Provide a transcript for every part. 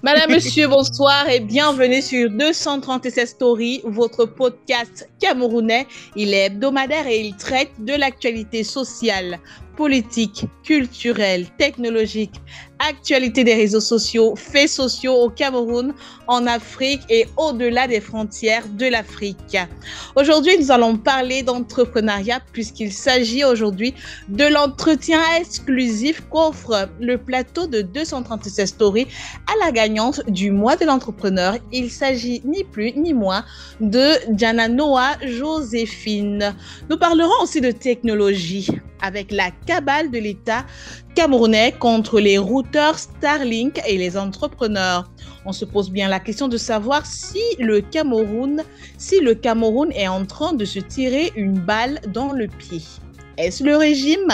Madame, Monsieur, bonsoir et bienvenue sur 237 Stories, votre podcast camerounais. Il est hebdomadaire et il traite de l'actualité sociale, politique, culturelle, technologique, actualité des réseaux sociaux, faits sociaux au Cameroun, en Afrique et au-delà des frontières de l'Afrique. Aujourd'hui, nous allons parler d'entrepreneuriat puisqu'il s'agit aujourd'hui de l'entretien exclusif qu'offre le plateau de 237 Stories à la gagnante du mois de l'entrepreneur. Il s'agit ni plus ni moins de Diana Noah Joséphine. Nous parlerons aussi de technologie avec la cabale de l'État camerounais contre les routeurs Starlink et les entrepreneurs. On se pose bien la question de savoir si le Cameroun est en train de se tirer une balle dans le pied. Est-ce le régime ?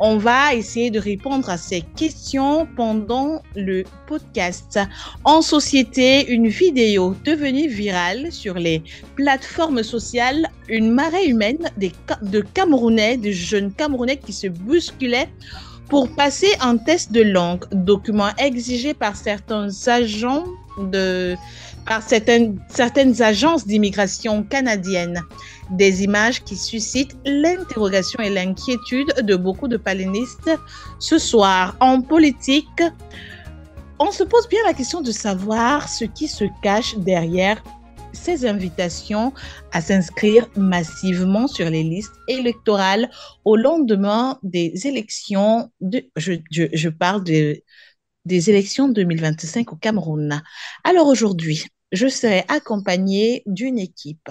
On va essayer de répondre à ces questions pendant le podcast. En société, une vidéo devenue virale sur les plateformes sociales, une marée humaine de Camerounais, de jeunes Camerounais qui se bousculaient pour passer un test de langue, document exigé par certaines agences d'immigration canadiennes. Des images qui suscitent l'interrogation et l'inquiétude de beaucoup de palénistes. Ce soir, en politique, on se pose bien la question de savoir ce qui se cache derrière ces invitations à s'inscrire massivement sur les listes électorales au lendemain des élections, je parle des élections 2025 au Cameroun. Alors aujourd'hui, je serai accompagnée d'une équipe.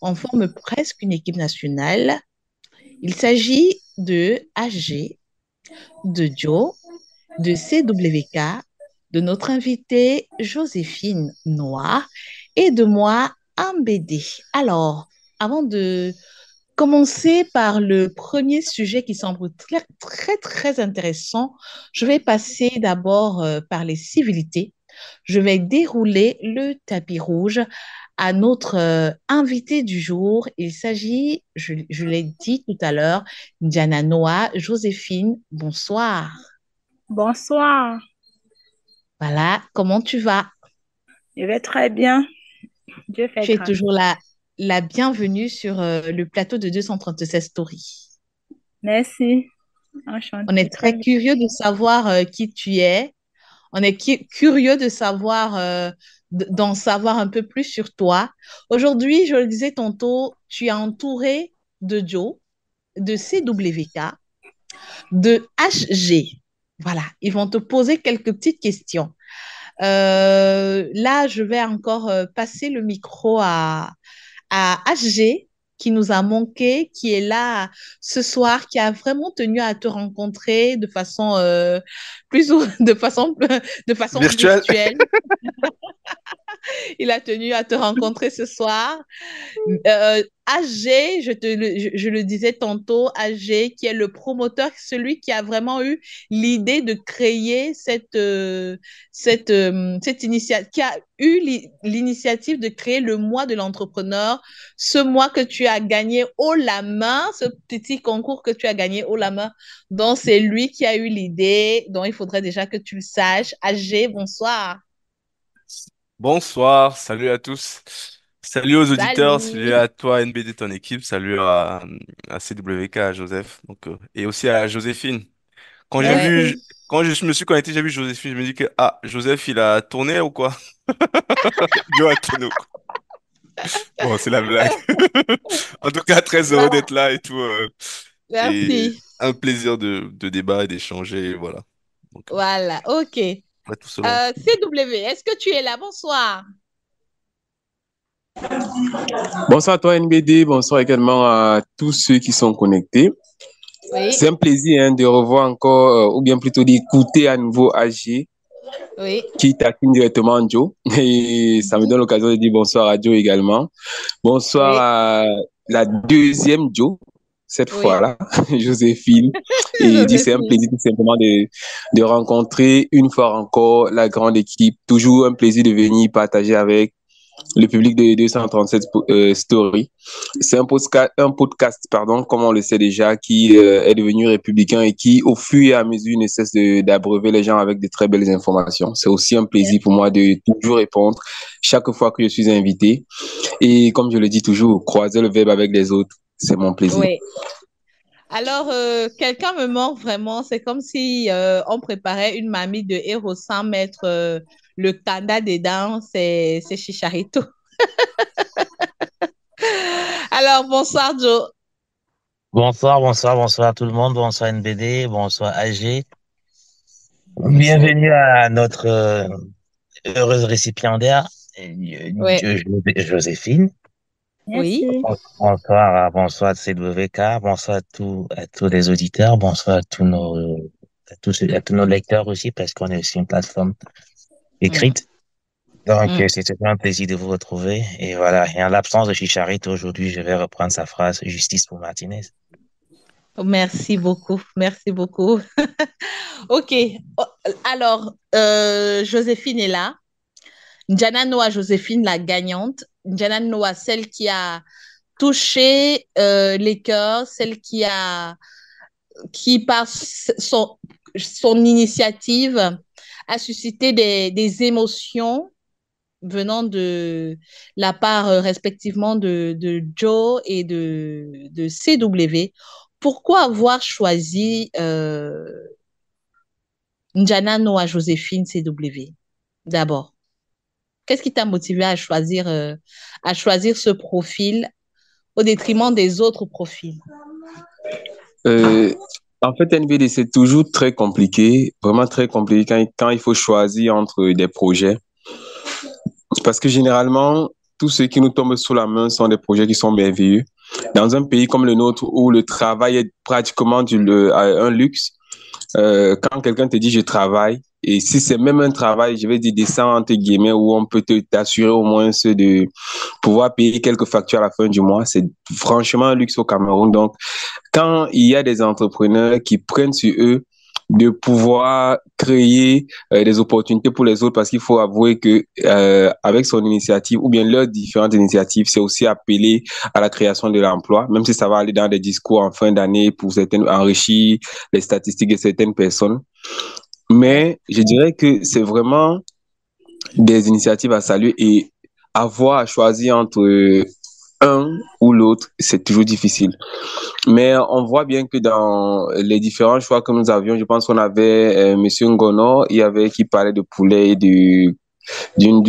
On forme presque une équipe nationale. Il s'agit de AG, de Joe, de CWK, de notre invitée Joséphine Noah et de moi, Ambédé. Alors, avant de commencer par le premier sujet qui semble très, très intéressant, je vais passer d'abord par les civilités. Je vais dérouler le tapis rouge à notre invité du jour. Il s'agit, je l'ai dit tout à l'heure, Diana Noah Joséphine. Bonsoir. Bonsoir, Voilà, comment tu vas? je vais très bien. Dieu fait Tu es grâce. toujours la bienvenue sur le plateau de 237 Stories. Merci, On enchantée, est très très bien. curieux de savoir qui tu es. On est curieux de savoir, d'en savoir un peu plus sur toi. Aujourd'hui, je le disais tantôt, tu es entouré de Joe, de CWK, de HG. Voilà, ils vont te poser quelques petites questions. Là, je vais encore passer le micro à HG qui nous a manqué, qui est là ce soir, qui a vraiment tenu à te rencontrer de façon de façon Virtuel. virtuelle. Il a tenu à te rencontrer ce soir. AG, je le disais tantôt, AG, qui est le promoteur, celui qui a vraiment eu l'idée de créer cette initiative, qui a eu l'initiative de créer le mois de l'entrepreneur, ce mois que tu as gagné haut la main, ce petit concours que tu as gagné haut la main. Donc, c'est lui qui a eu l'idée, donc il faudrait déjà que tu le saches. AG, bonsoir. Bonsoir, salut à tous. Salut aux auditeurs, salut Salut. à toi NBD, ton équipe, salut à CWK, à Joseph, et aussi à Joséphine. Quand j'ai Ouais. vu, Merci. quand je me suis connecté, j'ai vu Joséphine, je me dis que, Joseph, il a tourné ou quoi? Joe a tourné ou quoi? Bon, c'est la blague. En tout cas, très heureux Voilà. d'être là et tout, et Merci. un plaisir de débat et d'échanger, voilà. Donc, Voilà, ok. pas tout seul. CW, est-ce que tu es là? Bonsoir. Bonsoir à toi NBD, bonsoir également à tous ceux qui sont connectés. Oui, C'est un plaisir de revoir encore, ou bien plutôt d'écouter à nouveau AG oui. qui taquine directement Joe. Et ça me donne l'occasion de dire bonsoir à Joe également. Bonsoir Oui, à la deuxième Joe, cette oui. fois-là, Joséphine. Et dire c'est un Joséphine. plaisir tout simplement de rencontrer une fois encore la grande équipe. Toujours un plaisir de venir partager avec le public de 237 Story. C'est un podcast, pardon, comme on le sait déjà, qui est devenu républicain et qui, au fur et à mesure, ne cesse d'abreuver les gens avec de très belles informations. C'est aussi un plaisir pour moi de toujours répondre chaque fois que je suis invité. Et comme je le dis toujours, croiser le verbe avec les autres, c'est mon plaisir. Oui. Alors, quelqu'un me manque vraiment. C'est comme si on préparait une mamie de héros sans mettre le kanda dedans. C'est Chicharito. Alors, bonsoir, Joe. Bonsoir tout le monde, bonsoir NBD, bonsoir AG. Bienvenue à notre heureuse récipiendaire, Oui. Joséphine. Merci. Oui. Bonsoir CWK, bonsoir à tous les auditeurs, bonsoir à tous nos lecteurs aussi, parce qu'on est sur une plateforme écrite. Donc, c'était un plaisir de vous retrouver. Et voilà, et en l'absence de Chicharit, aujourd'hui, je vais reprendre sa phrase, justice pour Martinez. Merci beaucoup. Merci beaucoup. OK. Alors, Joséphine est là. Njana Noah Joséphine, la gagnante. Njana Noah, celle qui a touché les cœurs, celle qui par son initiative, a suscité des émotions venant de la part respectivement de Joe et de CW. Pourquoi avoir choisi Njana Noah Joséphine CW d'abord? Qu'est-ce qui t'a motivé à choisir ce profil au détriment des autres profils? En fait, NVD, c'est toujours très compliqué, vraiment très compliqué quand il faut choisir entre des projets. Parce que généralement, tous ceux qui nous tombent sous la main sont des projets qui sont merveilleux. Dans un pays comme le nôtre où le travail est pratiquement un luxe, quand quelqu'un te dit je travaille, et si c'est même un travail, je vais dire décent entre guillemets, où on peut t'assurer au moins de pouvoir payer quelques factures à la fin du mois, c'est franchement un luxe au Cameroun. Donc, quand il y a des entrepreneurs qui prennent sur eux de pouvoir créer des opportunités pour les autres, parce qu'il faut avouer que avec son initiative ou bien leurs différentes initiatives, c'est aussi appelé à la création de l'emploi, même si ça va aller dans des discours en fin d'année pour certaines enrichir les statistiques de certaines personnes. Mais je dirais que c'est vraiment des initiatives à saluer et avoir à choisir entre un ou l'autre, c'est toujours difficile. Mais on voit bien que dans les différents choix que nous avions, je pense qu'on avait Monsieur Ngono, qui parlait de poulet et d'une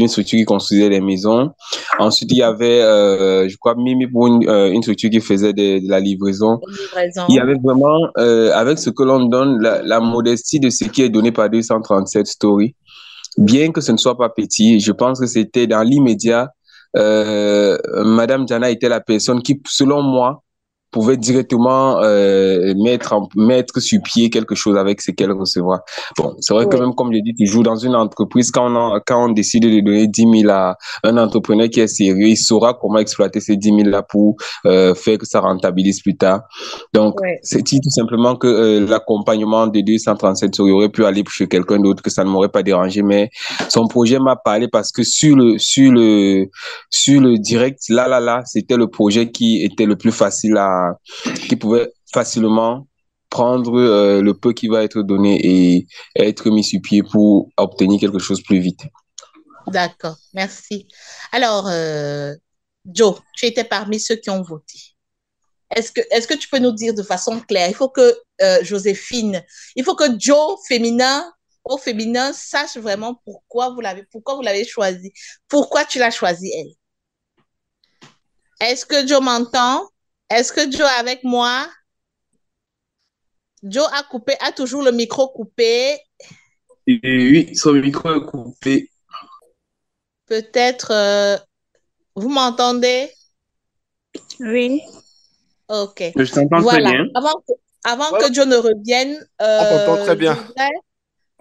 structure qui construisait des maisons. Ensuite, il y avait, je crois, Mimi pour une structure qui faisait de la livraison. Il y avait vraiment, avec ce que l'on donne, la modestie de ce qui est donné par 237 Story. Bien que ce ne soit pas petit, je pense que c'était dans l'immédiat, Madame Jana était la personne qui, selon moi, pouvait directement mettre sur pied quelque chose avec ce qu'elle recevra. Bon, c'est vrai que même comme je dis toujours, dans une entreprise, quand on décide de donner 10 000 à un entrepreneur qui est sérieux, il saura comment exploiter ces 10 000 là pour faire que ça rentabilise plus tard. Donc, c'est tout simplement que l'accompagnement de 237 aurait pu aller chez quelqu'un d'autre, que ça ne m'aurait pas dérangé, mais son projet m'a parlé parce que sur le direct, là, c'était le projet qui était le plus facile qui pouvait facilement prendre le peu qui va être donné et être mis sur pied pour obtenir quelque chose plus vite. D'accord, merci. Alors, Joe, tu étais parmi ceux qui ont voté. Est-ce que tu peux nous dire de façon claire, il faut que Joséphine, il faut que Joe au féminin sache vraiment pourquoi vous l'avez choisi, pourquoi tu l'as choisi elle. Est-ce que Joe m'entend? Est-ce que Joe est avec moi? Joe a toujours le micro coupé. Oui, son micro est coupé. Peut-être, vous m'entendez? Oui. Ok. Je t'entends très bien. Avant que Joe ne revienne, on t'entend très bien.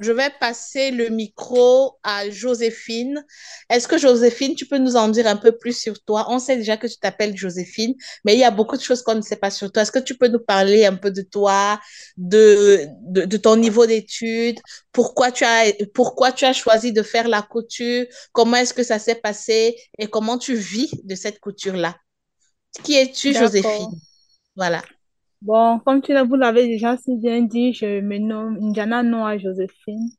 je vais passer le micro à Joséphine. Est-ce que Joséphine, tu peux nous en dire un peu plus sur toi? On sait déjà que tu t'appelles Joséphine, mais il y a beaucoup de choses qu'on ne sait pas sur toi. Est-ce que tu peux nous parler un peu de toi, de ton niveau d'études, pourquoi tu as choisi de faire la couture, comment est-ce que ça s'est passé et comment tu vis de cette couture-là? Qui es-tu, D'accord. Joséphine? Voilà. Bon, comme vous l'avez déjà si bien dit, je me nomme Indiana Noah Joséphine.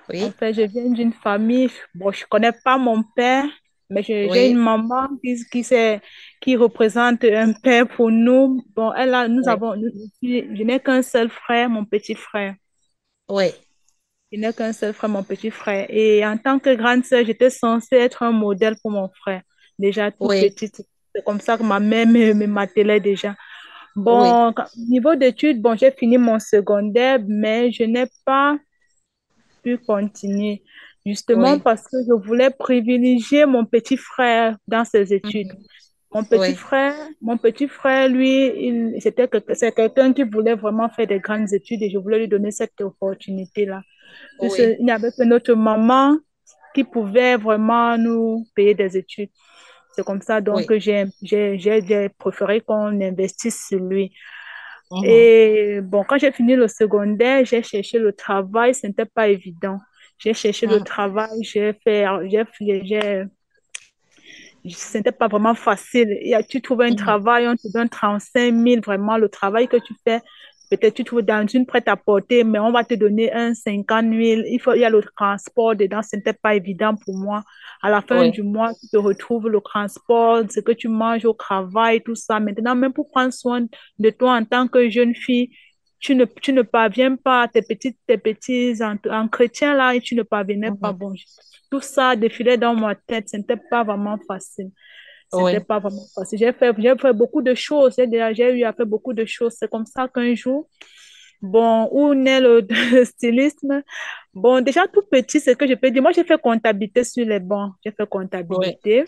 En Oui, fait, je viens d'une famille, bon, je connais pas mon père, mais j'ai une oui, maman qui représente un père pour nous. Bon, oui, je n'ai qu'un seul frère, mon petit frère. oui, Je n'ai qu'un seul frère, mon petit frère. Et en tant que grande sœur, j'étais censée être un modèle pour mon frère. Déjà tout oui, petite, c'est comme ça que ma mère me martelait déjà. oui. Bon, niveau d'études, bon, j'ai fini mon secondaire, mais je n'ai pas pu continuer, justement Oui. parce que je voulais privilégier mon petit frère dans ses études. Mhm. Oui, Mon petit frère, lui, c'est quelqu'un qui voulait vraiment faire des grandes études et je voulais lui donner cette opportunité-là. oui, Il n'y avait que notre maman qui pouvait vraiment nous payer des études. C'est comme ça donc oui. que j'ai préféré qu'on investisse sur lui. Mhm. Et bon, quand j'ai fini le secondaire, j'ai cherché le travail, ce n'était pas évident. J'ai cherché le Mhm. travail, ce n'était pas vraiment facile. Tu trouves un Mhm. travail, on te donne 35 000, vraiment, le travail que tu fais. Peut-être tu trouves dans une prêt-à-porter, mais on va te donner un 50 000. Il y a le transport dedans, ce n'était pas évident pour moi. À la fin Oui. du mois, tu te retrouves le transport, ce que tu manges au travail, tout ça. Maintenant, même pour prendre soin de toi en tant que jeune fille, tu ne parviens pas, tes petits entretiens là, et tu ne parvenais pas. Mhm. Bon, tout ça défilait dans ma tête. Ce n'était pas vraiment facile. C'était Oui. pas vraiment facile. J'ai fait beaucoup de choses. J'ai eu à faire beaucoup de choses. C'est comme ça qu'un jour, bon, où naît le stylisme? Bon, déjà tout petit, c'est que je peux dire. Moi, j'ai fait comptabilité sur les bancs. J'ai fait Oui. comptabilité.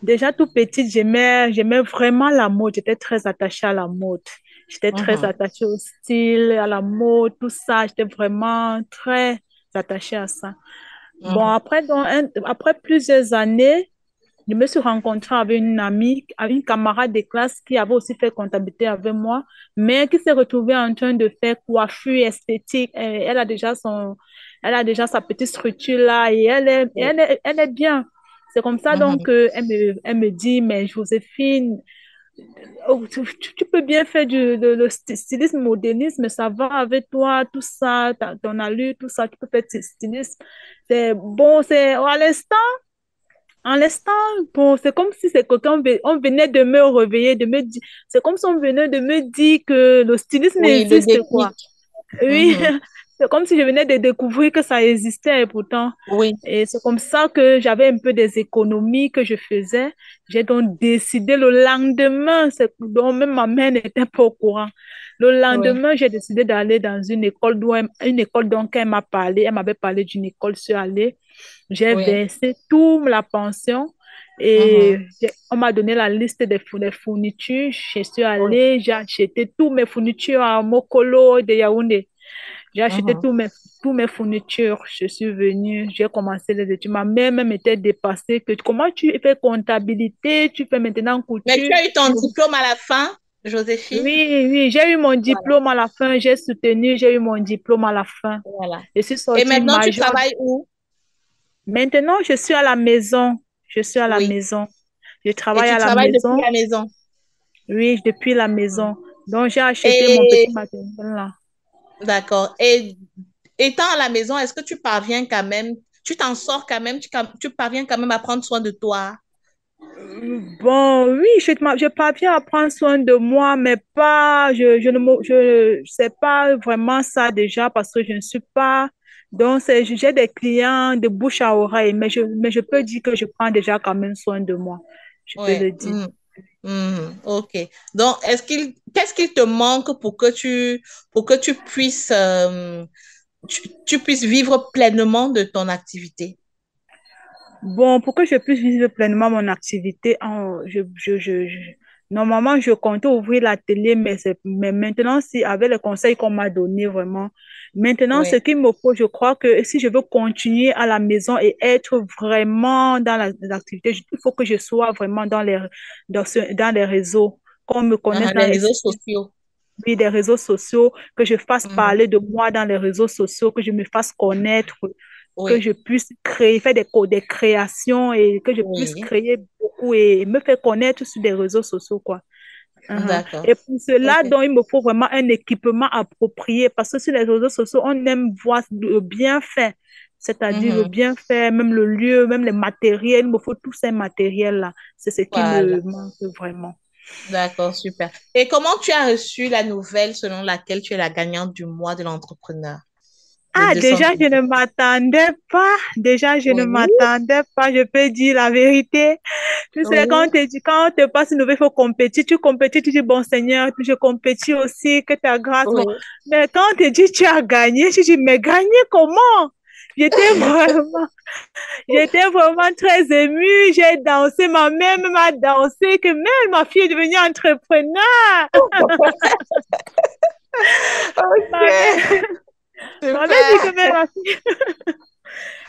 Déjà tout petite, j'aimais vraiment la mode. J'étais très attachée à la mode. J'étais très Mhm. attachée au style, à la mode, tout ça. J'étais vraiment très attachée à ça. Bon, Mhm. après plusieurs années, je me suis rencontrée avec une amie, avec une camarade de classe qui avait aussi fait comptabilité avec moi, mais qui s'est retrouvée en train de faire coiffure esthétique. Elle a déjà sa petite structure là et Oui. elle est bien. C'est comme ça donc Mhm. elle me dit, mais Joséphine, oh, tu peux bien faire le stylisme, modélisme, ça va avec toi, tout ça, ton allure, tout ça, tu peux faire stylisme. C'est bon, en l'instant, bon, c'est comme si c'est quelqu'un, on venait de me réveiller, c'est comme si on venait de me dire que le stylisme Oui, le existe, quoi. déclic. Oui, Mhm. c'est comme si je venais de découvrir que ça existait et pourtant. Oui. Et c'est comme ça que j'avais un peu des économies que je faisais. J'ai donc décidé le lendemain, donc même ma mère n'était pas au courant. Le Oui. lendemain, j'ai décidé d'aller dans une école dont elle m'a parlé. Elle m'avait parlé d'une école, je suis allée. J'ai Oui. versé toute la pension et Mhm. on m'a donné la liste des fournitures. Je suis Oui. allée, j'ai acheté toutes mes fournitures à Mokolo de Yaoundé. J'ai acheté Mhm. tous mes fournitures. Je suis venue, j'ai commencé les études. Ma mère même était dépassée que comment tu fais comptabilité, tu fais maintenant Mais tu couture. as eu ton diplôme à la fin, Joséphine? Oui, j'ai eu mon Voilà. diplôme à la fin, j'ai soutenu, j'ai eu mon diplôme à la fin. Voilà. Je suis Et sortie maintenant, tu major. travailles où? Maintenant, je suis à la maison. Je suis à la Oui. maison. Je Et travaille tu à la travailles depuis maison. la maison. Oui, depuis la Mhm. maison. Donc, j'ai acheté mon petit Et matériel là. d'accord. Et étant à la maison, est-ce que tu parviens quand même, tu t'en sors quand même, tu parviens quand même à prendre soin de toi? Bon, oui, je parviens à prendre soin de moi, mais pas, je ne me- je sais pas vraiment ça déjà parce que je ne suis pas, donc j'ai des clients de bouche à oreille, mais je peux dire que je prends déjà quand même soin de moi. Je peux Ouais. le dire. Mhm. Ok. Donc, qu'est-ce qu'il te manque pour que tu puisses vivre pleinement de ton activité? Bon, pour que je puisse vivre pleinement mon activité, normalement, je comptais ouvrir la télé, mais maintenant, si, avec les conseils qu'on m'a donnés, vraiment, Maintenant, ce Oui. qu'il me faut, je crois que si je veux continuer à la maison et être vraiment dans l'activité, il faut que je sois vraiment dans les réseaux, qu'on me connaisse Les dans réseaux sociaux. oui, des réseaux sociaux, que je fasse Mhm. parler de moi dans les réseaux sociaux, que je me fasse connaître, que Oui, je puisse créer, faire des créations et que je puisse oui, créer beaucoup et me faire connaître sur des réseaux sociaux, quoi. d'accord. Et pour cela, Ok. donc, il me faut vraiment un équipement approprié parce que sur les réseaux sociaux, on aime voir le bienfait, c'est-à-dire le Mhm. bienfait, même le lieu, même les matériels. Il me faut tous ces matériels-là. C'est ce qui me Voilà. manque vraiment. D'accord, super. Et comment tu as reçu la nouvelle selon laquelle tu es la gagnante du mois de l'entrepreneur de Ah, déjà, je 230? ne m'attendais pas. Déjà, je ne Oui, m'attendais pas. Je peux dire la vérité. Tu sais, oui, quand on te passe une nouvelle, il faut compétir. Tu compétis, tu dis, bon Seigneur, puis je compétis aussi, que ta grâce. Bon. oui. Mais quand on te dit, tu as gagné, tu dis, mais gagné comment? J'étais vraiment, j'étais vraiment très émue. J'ai dansé. Ma mère m'a dansé que même ma fille est devenue entrepreneur. Ma Ok, mère, ma mère dit super. que même ma fille.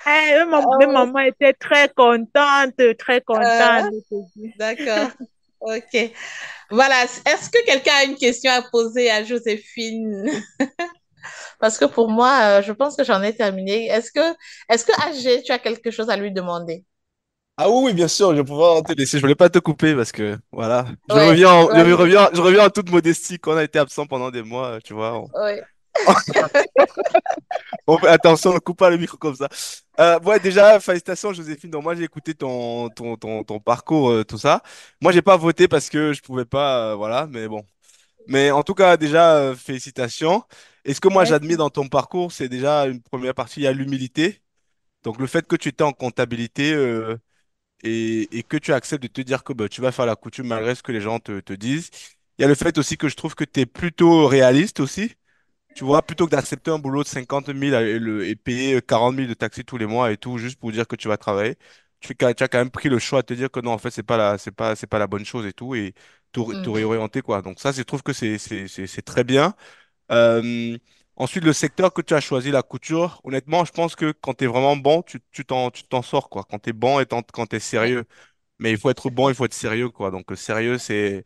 Même Euh, maman était très contente, très euh, contente. Je te dis. d'accord. Ok. Voilà. Est-ce que quelqu'un a une question à poser à Joséphine? Parce que pour moi, je pense que j'en ai terminé. Est-ce que AG, tu as quelque chose à lui demander? Ah oui, oui, bien sûr, je vais pouvoir te laisser. Je voulais pas te couper parce que voilà, Ouais, vas-y. je reviens en toute modestie qu'on a été absent pendant des mois, tu vois. Ouais. On fait attention, on coupe pas le micro comme ça. Ouais, déjà, félicitations, Joséphine. Donc, moi, j'ai écouté ton parcours, tout ça. Moi, j'ai pas voté parce que je pouvais pas, voilà, mais bon. Mais en tout cas, déjà, félicitations. Et ce que moi, j'admire Merci. dans ton parcours, c'est déjà une première partie, il y a l'humilité. Donc, le fait que tu étais en comptabilité et que tu acceptes de te dire que bah, tu vas faire la coutume malgré ce que les gens te disent. Il y a le fait aussi que je trouve que tu es plutôt réaliste aussi. Tu vois, plutôt que d'accepter un boulot de 50 000 et payer 40 000 de taxi tous les mois et tout, juste pour dire que tu vas travailler, tu as quand même pris le choix de te dire que non, en fait, c'est pas la bonne chose et tout, et te Mhm. réorienter, quoi. Donc ça, je trouve que c'est très bien. Euh, Ensuite, le secteur que tu as choisi, la couture, honnêtement, je pense que quand tu es vraiment bon, tu t'en sors, quoi. Quand tu es bon et quand tu es Ouais, sérieux. Mais il faut être bon, il faut être sérieux, quoi. Donc, sérieux, c'est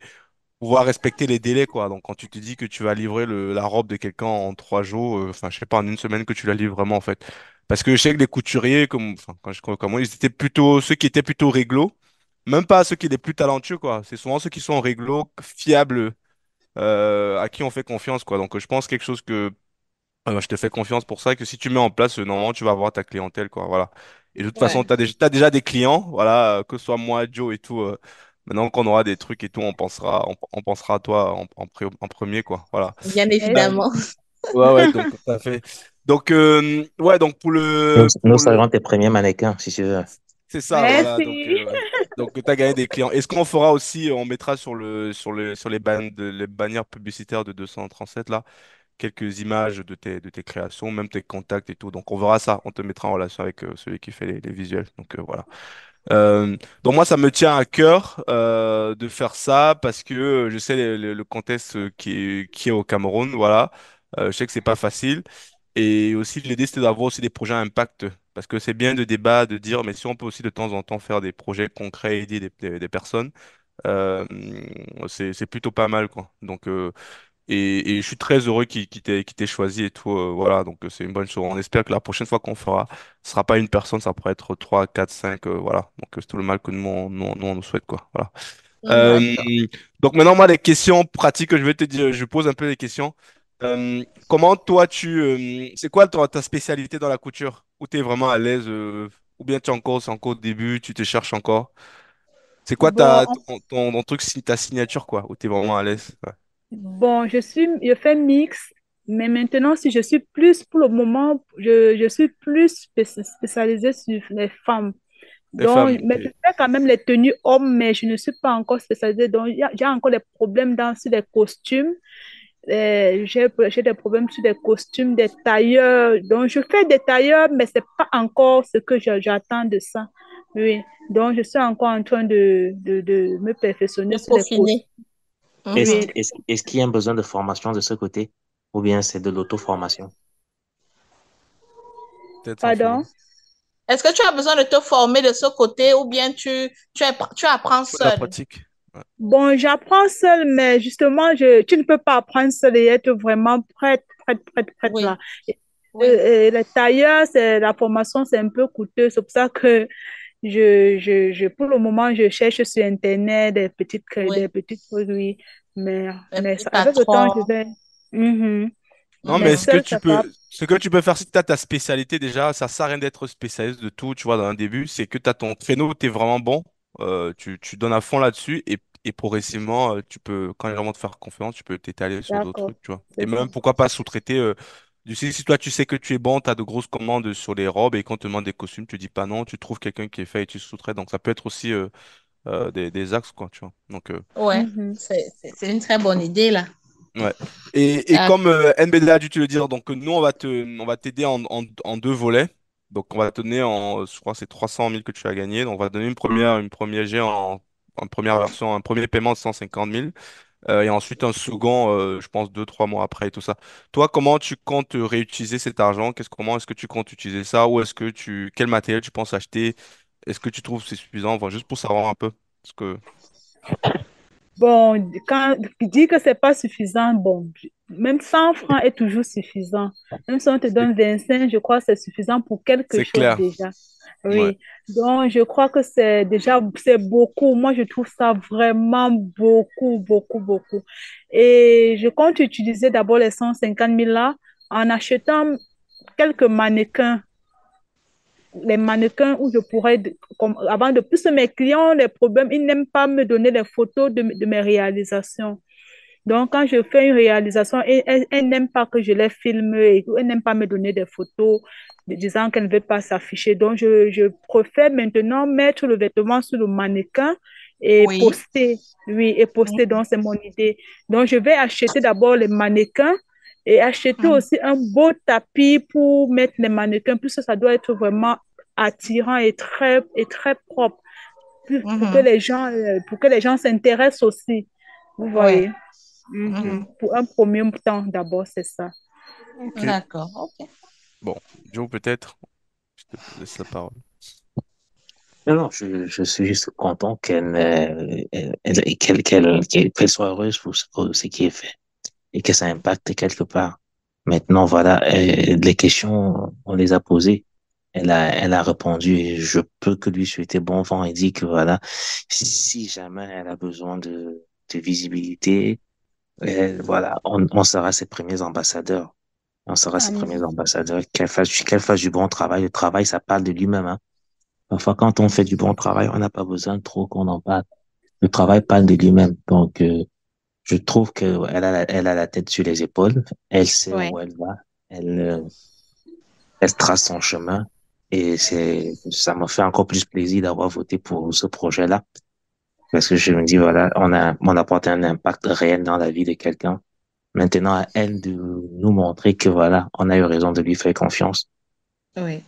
pouvoir respecter les délais, quoi. Donc, quand tu te dis que tu vas livrer la robe de quelqu'un en 3 jours, enfin, je sais pas, en une semaine que tu la livres vraiment, en fait. Parce que je sais que les couturiers, enfin, comme moi, ils étaient plutôt, ceux qui étaient plutôt réglo, même pas ceux qui étaient plus talentueux, quoi. C'est souvent ceux qui sont réglo, fiables, à qui on fait confiance, quoi. Donc, je pense quelque chose que, je te fais confiance pour ça, que si tu mets en place, normalement, tu vas avoir ta clientèle, quoi. Voilà. Et de toute façon, ouais. t'as déjà des clients, voilà, que ce soit moi, Joe et tout. Maintenant qu'on aura des trucs et tout, on pensera à toi en premier, quoi. Voilà. Bien Euh, évidemment. ouais, ouais, donc, tout à fait. Donc, ouais, donc Nous pour le, serons tes premiers mannequins, si tu veux. c'est ça, voilà. Merci. Ouais. Donc, tu as gagné des clients. Et ce qu'on fera aussi, on mettra sur les bannières publicitaires de 237 là, quelques images de tes créations, même tes contacts et tout. Donc, on verra ça. On te mettra en relation avec celui qui fait les visuels. Donc, voilà. Donc moi, ça me tient à cœur de faire ça parce que je sais le contexte qui est au Cameroun, voilà. Je sais que c'est pas facile. Et aussi, l'idée, c'était d'avoir aussi des projets à impact. Parce que c'est bien de débat, de dire, mais si on peut aussi de temps en temps faire des projets concrets et aider des personnes, euh, c'est plutôt pas mal, quoi. Donc, et je suis très heureux qu'il t'ait choisi et tout. Voilà, donc c'est une bonne chose. On espère que la prochaine fois qu'on fera, ce sera pas une personne, ça pourrait être 3, 4, 5. Voilà. Donc c'est tout le mal que on nous souhaite, quoi. Voilà. Euh, D'accord. donc maintenant, moi, les questions pratiques que je vais te dire, je pose un peu des questions. Comment toi, c'est quoi ta spécialité dans la couture? Où tu es vraiment à l'aise, ou bien c'est encore au début, tu te cherches encore? C'est quoi Bon, ton truc, ta signature, quoi, où tu es vraiment à l'aise? Ouais. bon, je fais mix, mais maintenant, si je suis plus, pour le moment, je suis plus spécialisée sur les femmes. Les femmes, Donc, mais ok. je fais quand même les tenues hommes, mais je ne suis pas encore spécialisée. Donc, j'ai encore des problèmes sur les costumes. J'ai des problèmes sur des costumes, des tailleurs. Donc, je fais des tailleurs, mais c'est pas encore ce que j'attends de ça. Oui. Donc, je suis encore en train de me perfectionner De sur les costumes. peaufiner. Mhm. Oui. Est-ce qu'il y a un besoin de formation de ce côté ou bien c'est de l'auto-formation? peut-être en solo. Pardon? Est-ce que tu as besoin de te former de ce côté ou bien tu apprends Il faut de la seul? pratique. Ouais. Bon, j'apprends seule, mais justement, tu ne peux pas apprendre seule et être vraiment prête là. Oui, oui. Les tailleurs, la formation, c'est un peu coûteux. C'est pour ça que pour le moment, je cherche sur Internet des Oui, petits produits. les petits Avec le temps, je patrons. vais. Mhm. Non, Mais mais Mhm. seul, c'est pas. ce que tu peux faire si tu as ta spécialité déjà, ça sert à rien d'être spécialiste de tout, tu vois, dans un début, c'est que tu as ton créneau, tu es vraiment bon, tu donnes à fond là-dessus et progressivement, tu peux, quand les gens vont te faire confiance, tu peux t'étaler sur d'autres D'accord, trucs, tu vois. Et c'est ça. même, pourquoi pas sous-traiter, si toi tu sais que tu es bon, tu as de grosses commandes sur les robes et quand on te demande des costumes, tu dis pas non, tu trouves quelqu'un qui est fait et tu sous-traites. Donc ça peut être aussi des axes, quoi, tu vois. Donc, Ouais, Mhm. c'est une très bonne idée là. ouais. Et Ah, comme NBD a dû te le dire, donc nous, on va t'aider en deux volets. Donc, on va te donner je crois que c'est 300 000 que tu as gagné. Donc, on va te donner une première jet en première version, un premier paiement de 150 000. Et ensuite, un second, je pense, 2, 3 mois après et tout ça. Toi, comment tu comptes réutiliser cet argent? Comment est-ce que tu comptes utiliser ça? Ou quel matériel tu penses acheter? Est-ce que tu trouves que c'est suffisant? Enfin, juste pour savoir un peu. Parce que Bon, quand tu dis que c'est pas suffisant, bon, même 100 francs est toujours suffisant. Même si on te c'est donne 25, je crois que c'est suffisant pour quelque c'est chose clair. déjà. Ouais. Oui. Donc, je crois que c'est beaucoup. Moi, je trouve ça vraiment beaucoup. Et je compte utiliser d'abord les 150 000 là en achetant quelques mannequins, les mannequins où je pourrais, avant de plus mes clients, les problèmes, ils n'aiment pas me donner les photos de mes réalisations. Donc, quand je fais une réalisation, elle n'aime pas que je les filme et elle n'aime pas me donner des photos disant qu'elle ne veut pas s'afficher. Donc, je préfère maintenant mettre le vêtement sur le mannequin et oui. poster. Oui, et poster. Mhm. Donc, c'est mon idée. Donc, je vais acheter d'abord les mannequins et acheter Mhm. aussi un beau tapis pour mettre les mannequins, puisque ça doit être vraiment attirant et très propre Mhm. pour que les gens s'intéressent aussi. Vous Ouais. voyez? Mhm. Mhm. Pour un premier temps, d'abord, c'est ça. Ok. D'accord. Ok. Bon. Joe, peut-être. Je te laisse la parole. Non, non, je suis juste content qu'elle soit heureuse pour ce qui est fait et que ça impacte quelque part. Maintenant, voilà, les questions, on les a posées. Elle a répondu et je peux que lui souhaiter bon vent et dire que voilà, si jamais elle a besoin de visibilité, voilà, on sera ses premiers ambassadeurs. On sera ses premiers Amen. ambassadeurs. Qu'elle fasse du bon travail. Le travail, ça parle de lui-même, hein. Parfois, quand on fait du bon travail, on n'a pas besoin trop qu'on en parle. Le travail parle de lui-même. Donc, je trouve que elle a la tête sur les épaules. Elle sait Ouais. où elle va. Elle, euh, Elle trace son chemin. Et ça me fait encore plus plaisir d'avoir voté pour ce projet-là. Parce que je me dis, voilà, on apporte un impact réel dans la vie de quelqu'un. Maintenant, à elle de nous montrer que voilà, on a eu raison de lui faire confiance. Oui.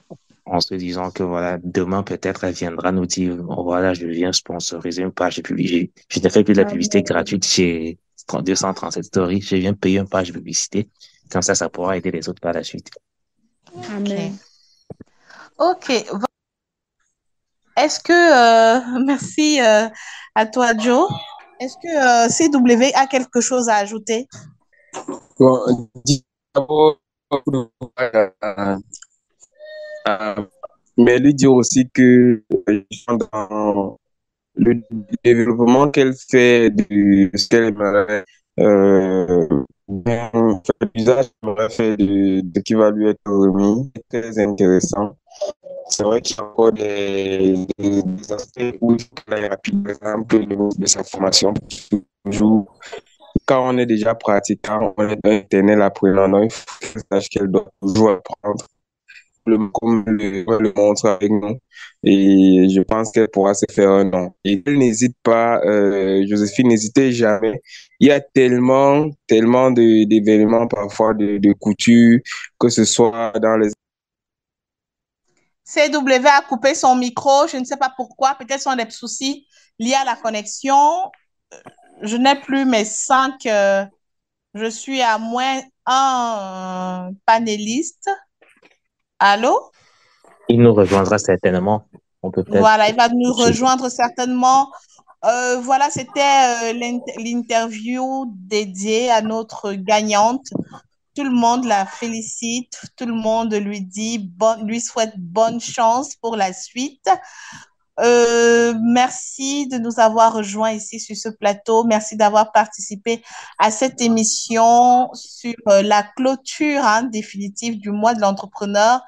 En se disant que voilà, demain peut-être elle viendra nous dire, oh, voilà, je viens sponsoriser une page de publicité. Je ne fais plus de la publicité Amen. gratuite chez 237 Stories. Je viens payer une page de publicité. Comme ça pourra aider les autres par la suite. Ok. Amen. Ok. Est-ce que, merci à toi, Joe. Est-ce que CW a quelque chose à ajouter? Bon, d'abord, euh, euh, mais lui dire aussi que dans le développement qu'elle fait de ce qu'elle aimerait bien faire, l'usage qu'elle aimerait faire de qui va lui être remis, est très intéressant. C'est vrai qu'il y a encore des aspects où il faut qu'elle aille rapide, par exemple, le niveau de sa formation, toujours. Quand on est déjà pratiquant, on est un éternel apprenant, donc il faut qu'elle sache qu'elle doit toujours apprendre comme le montre avec nous. Et je pense qu'elle pourra se faire un nom. Et elle n'hésite pas, Joséphine, n'hésitez jamais. Il y a tellement d'événements parfois de couture, que ce soit dans les... CW a coupé son micro. Je ne sais pas pourquoi. Peut-être sont des soucis liés à la connexion. Je n'ai plus mes 5. Je suis à moins un panéliste. Allô? Il nous rejoindra certainement. On peut peut-être Voilà, il va nous se- rejoindre certainement. Voilà, c'était l'interview dédiée à notre gagnante. Tout le monde la félicite, tout le monde lui dit lui souhaite bonne chance pour la suite. Merci de nous avoir rejoints ici sur ce plateau. Merci d'avoir participé à cette émission sur la clôture définitive du mois de l'entrepreneur.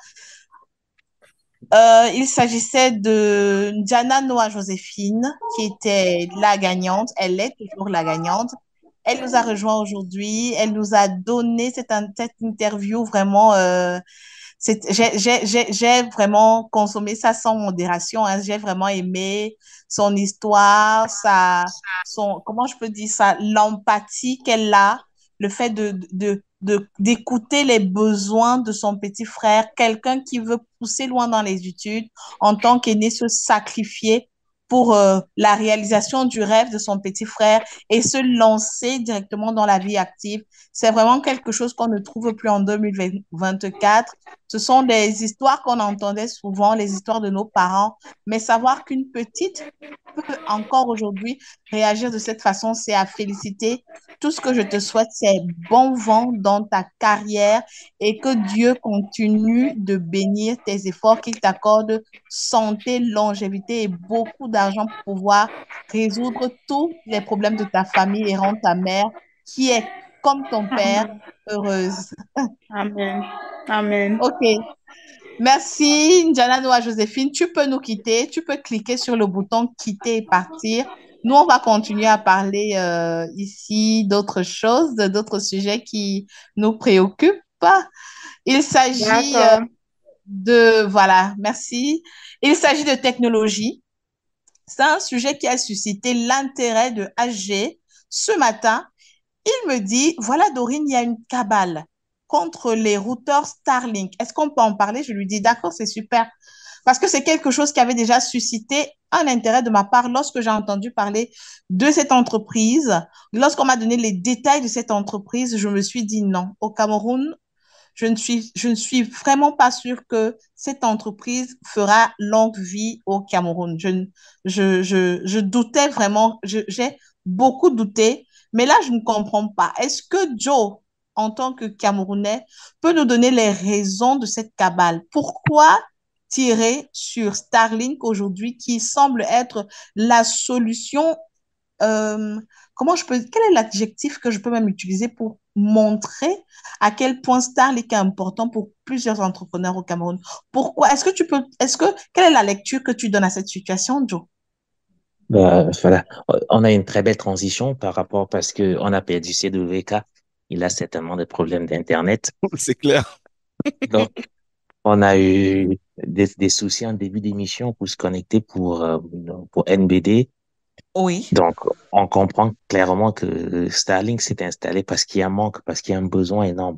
Il s'agissait de Diana Noah Joséphine, qui était la gagnante. Elle est toujours la gagnante. Elle nous a rejoint aujourd'hui. Elle nous a donné cette interview vraiment. J'ai vraiment consommé ça sans modération. J'ai vraiment aimé son histoire, comment je peux dire ça, l'empathie qu'elle a, le fait d'écouter les besoins de son petit frère, quelqu'un qui veut pousser loin dans les études, en tant qu'aîné, se sacrifier pour la réalisation du rêve de son petit frère et se lancer directement dans la vie active. C'est vraiment quelque chose qu'on ne trouve plus en 2024. Ce sont des histoires qu'on entendait souvent, les histoires de nos parents, mais savoir qu'une petite peut encore aujourd'hui réagir de cette façon, c'est à féliciter. Tout ce que je te souhaite, c'est bon vent dans ta carrière et que Dieu continue de bénir tes efforts, qu'il t'accorde santé, longévité et beaucoup d'argent pour pouvoir résoudre tous les problèmes de ta famille et rendre ta mère, qui est comme ton père, Amen. heureuse. Amen. Amen. OK. Merci, Njana Noah Joséphine. Tu peux nous quitter. Tu peux cliquer sur le bouton quitter et partir. Nous, on va continuer à parler ici d'autres choses, d'autres sujets qui nous préoccupent. Il s'agit D'accord. voilà, merci. Il s'agit de technologie. C'est un sujet qui a suscité l'intérêt de HG. Ce matin, il me dit, voilà Dorine, il y a une cabale contre les routeurs Starlink. Est-ce qu'on peut en parler? Je lui dis, d'accord, c'est super. Parce que c'est quelque chose qui avait déjà suscité un intérêt de ma part lorsque j'ai entendu parler de cette entreprise. Lorsqu'on m'a donné les détails de cette entreprise, je me suis dit non. Au Cameroun, je ne suis vraiment pas sûre que cette entreprise fera longue vie au Cameroun. Je doutais vraiment, j'ai beaucoup douté, mais là, je ne comprends pas. Est-ce que Joe, en tant que Camerounais, peut nous donner les raisons de cette cabale? Pourquoi tirer sur Starlink aujourd'hui, qui semble être la solution quel est l'adjectif que je peux même utiliser pour montrer à quel point Starlink est important pour plusieurs entrepreneurs au Cameroun? Pourquoi? Quelle est la lecture que tu donnes à cette situation, Joe? voilà. On a une très belle transition par rapport parce que on a perdu C2VK. Il a certainement des problèmes d'Internet. C'est clair. Donc, on a eu des soucis en début d'émission pour se connecter pour NBD. Oui. Donc, on comprend clairement que Starlink s'est installé parce qu'il y a un manque, parce qu'il y a un besoin énorme.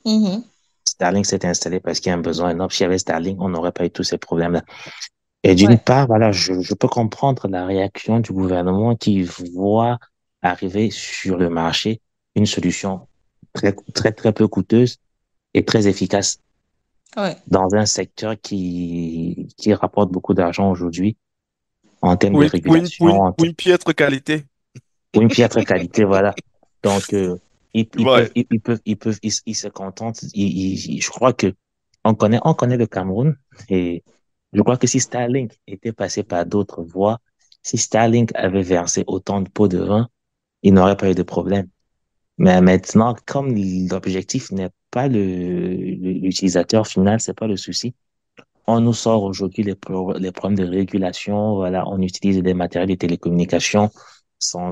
Mhm. Starlink s'est installé parce qu'il y a un besoin énorme. S'il y avait Starlink, on n'aurait pas eu tous ces problèmes-là. Et d'une Ouais. part, voilà, je peux comprendre la réaction du gouvernement qui voit arriver sur le marché une solution très peu coûteuse et très efficace Ouais. dans un secteur qui rapporte beaucoup d'argent aujourd'hui en termes de régulation, Pour une piètre qualité. pour une piètre qualité, voilà. Donc, Ouais. ils se contentent. Je crois que on connaît le Cameroun et je crois que si Starlink était passé par d'autres voies, si Starlink avait versé autant de pots de vin, il n'aurait pas eu de problème. Mais maintenant, comme l'objectif n'est pas l'utilisateur final, c'est pas le souci. On nous sort aujourd'hui les problèmes de régulation. Voilà, on utilise des matériels de télécommunication sans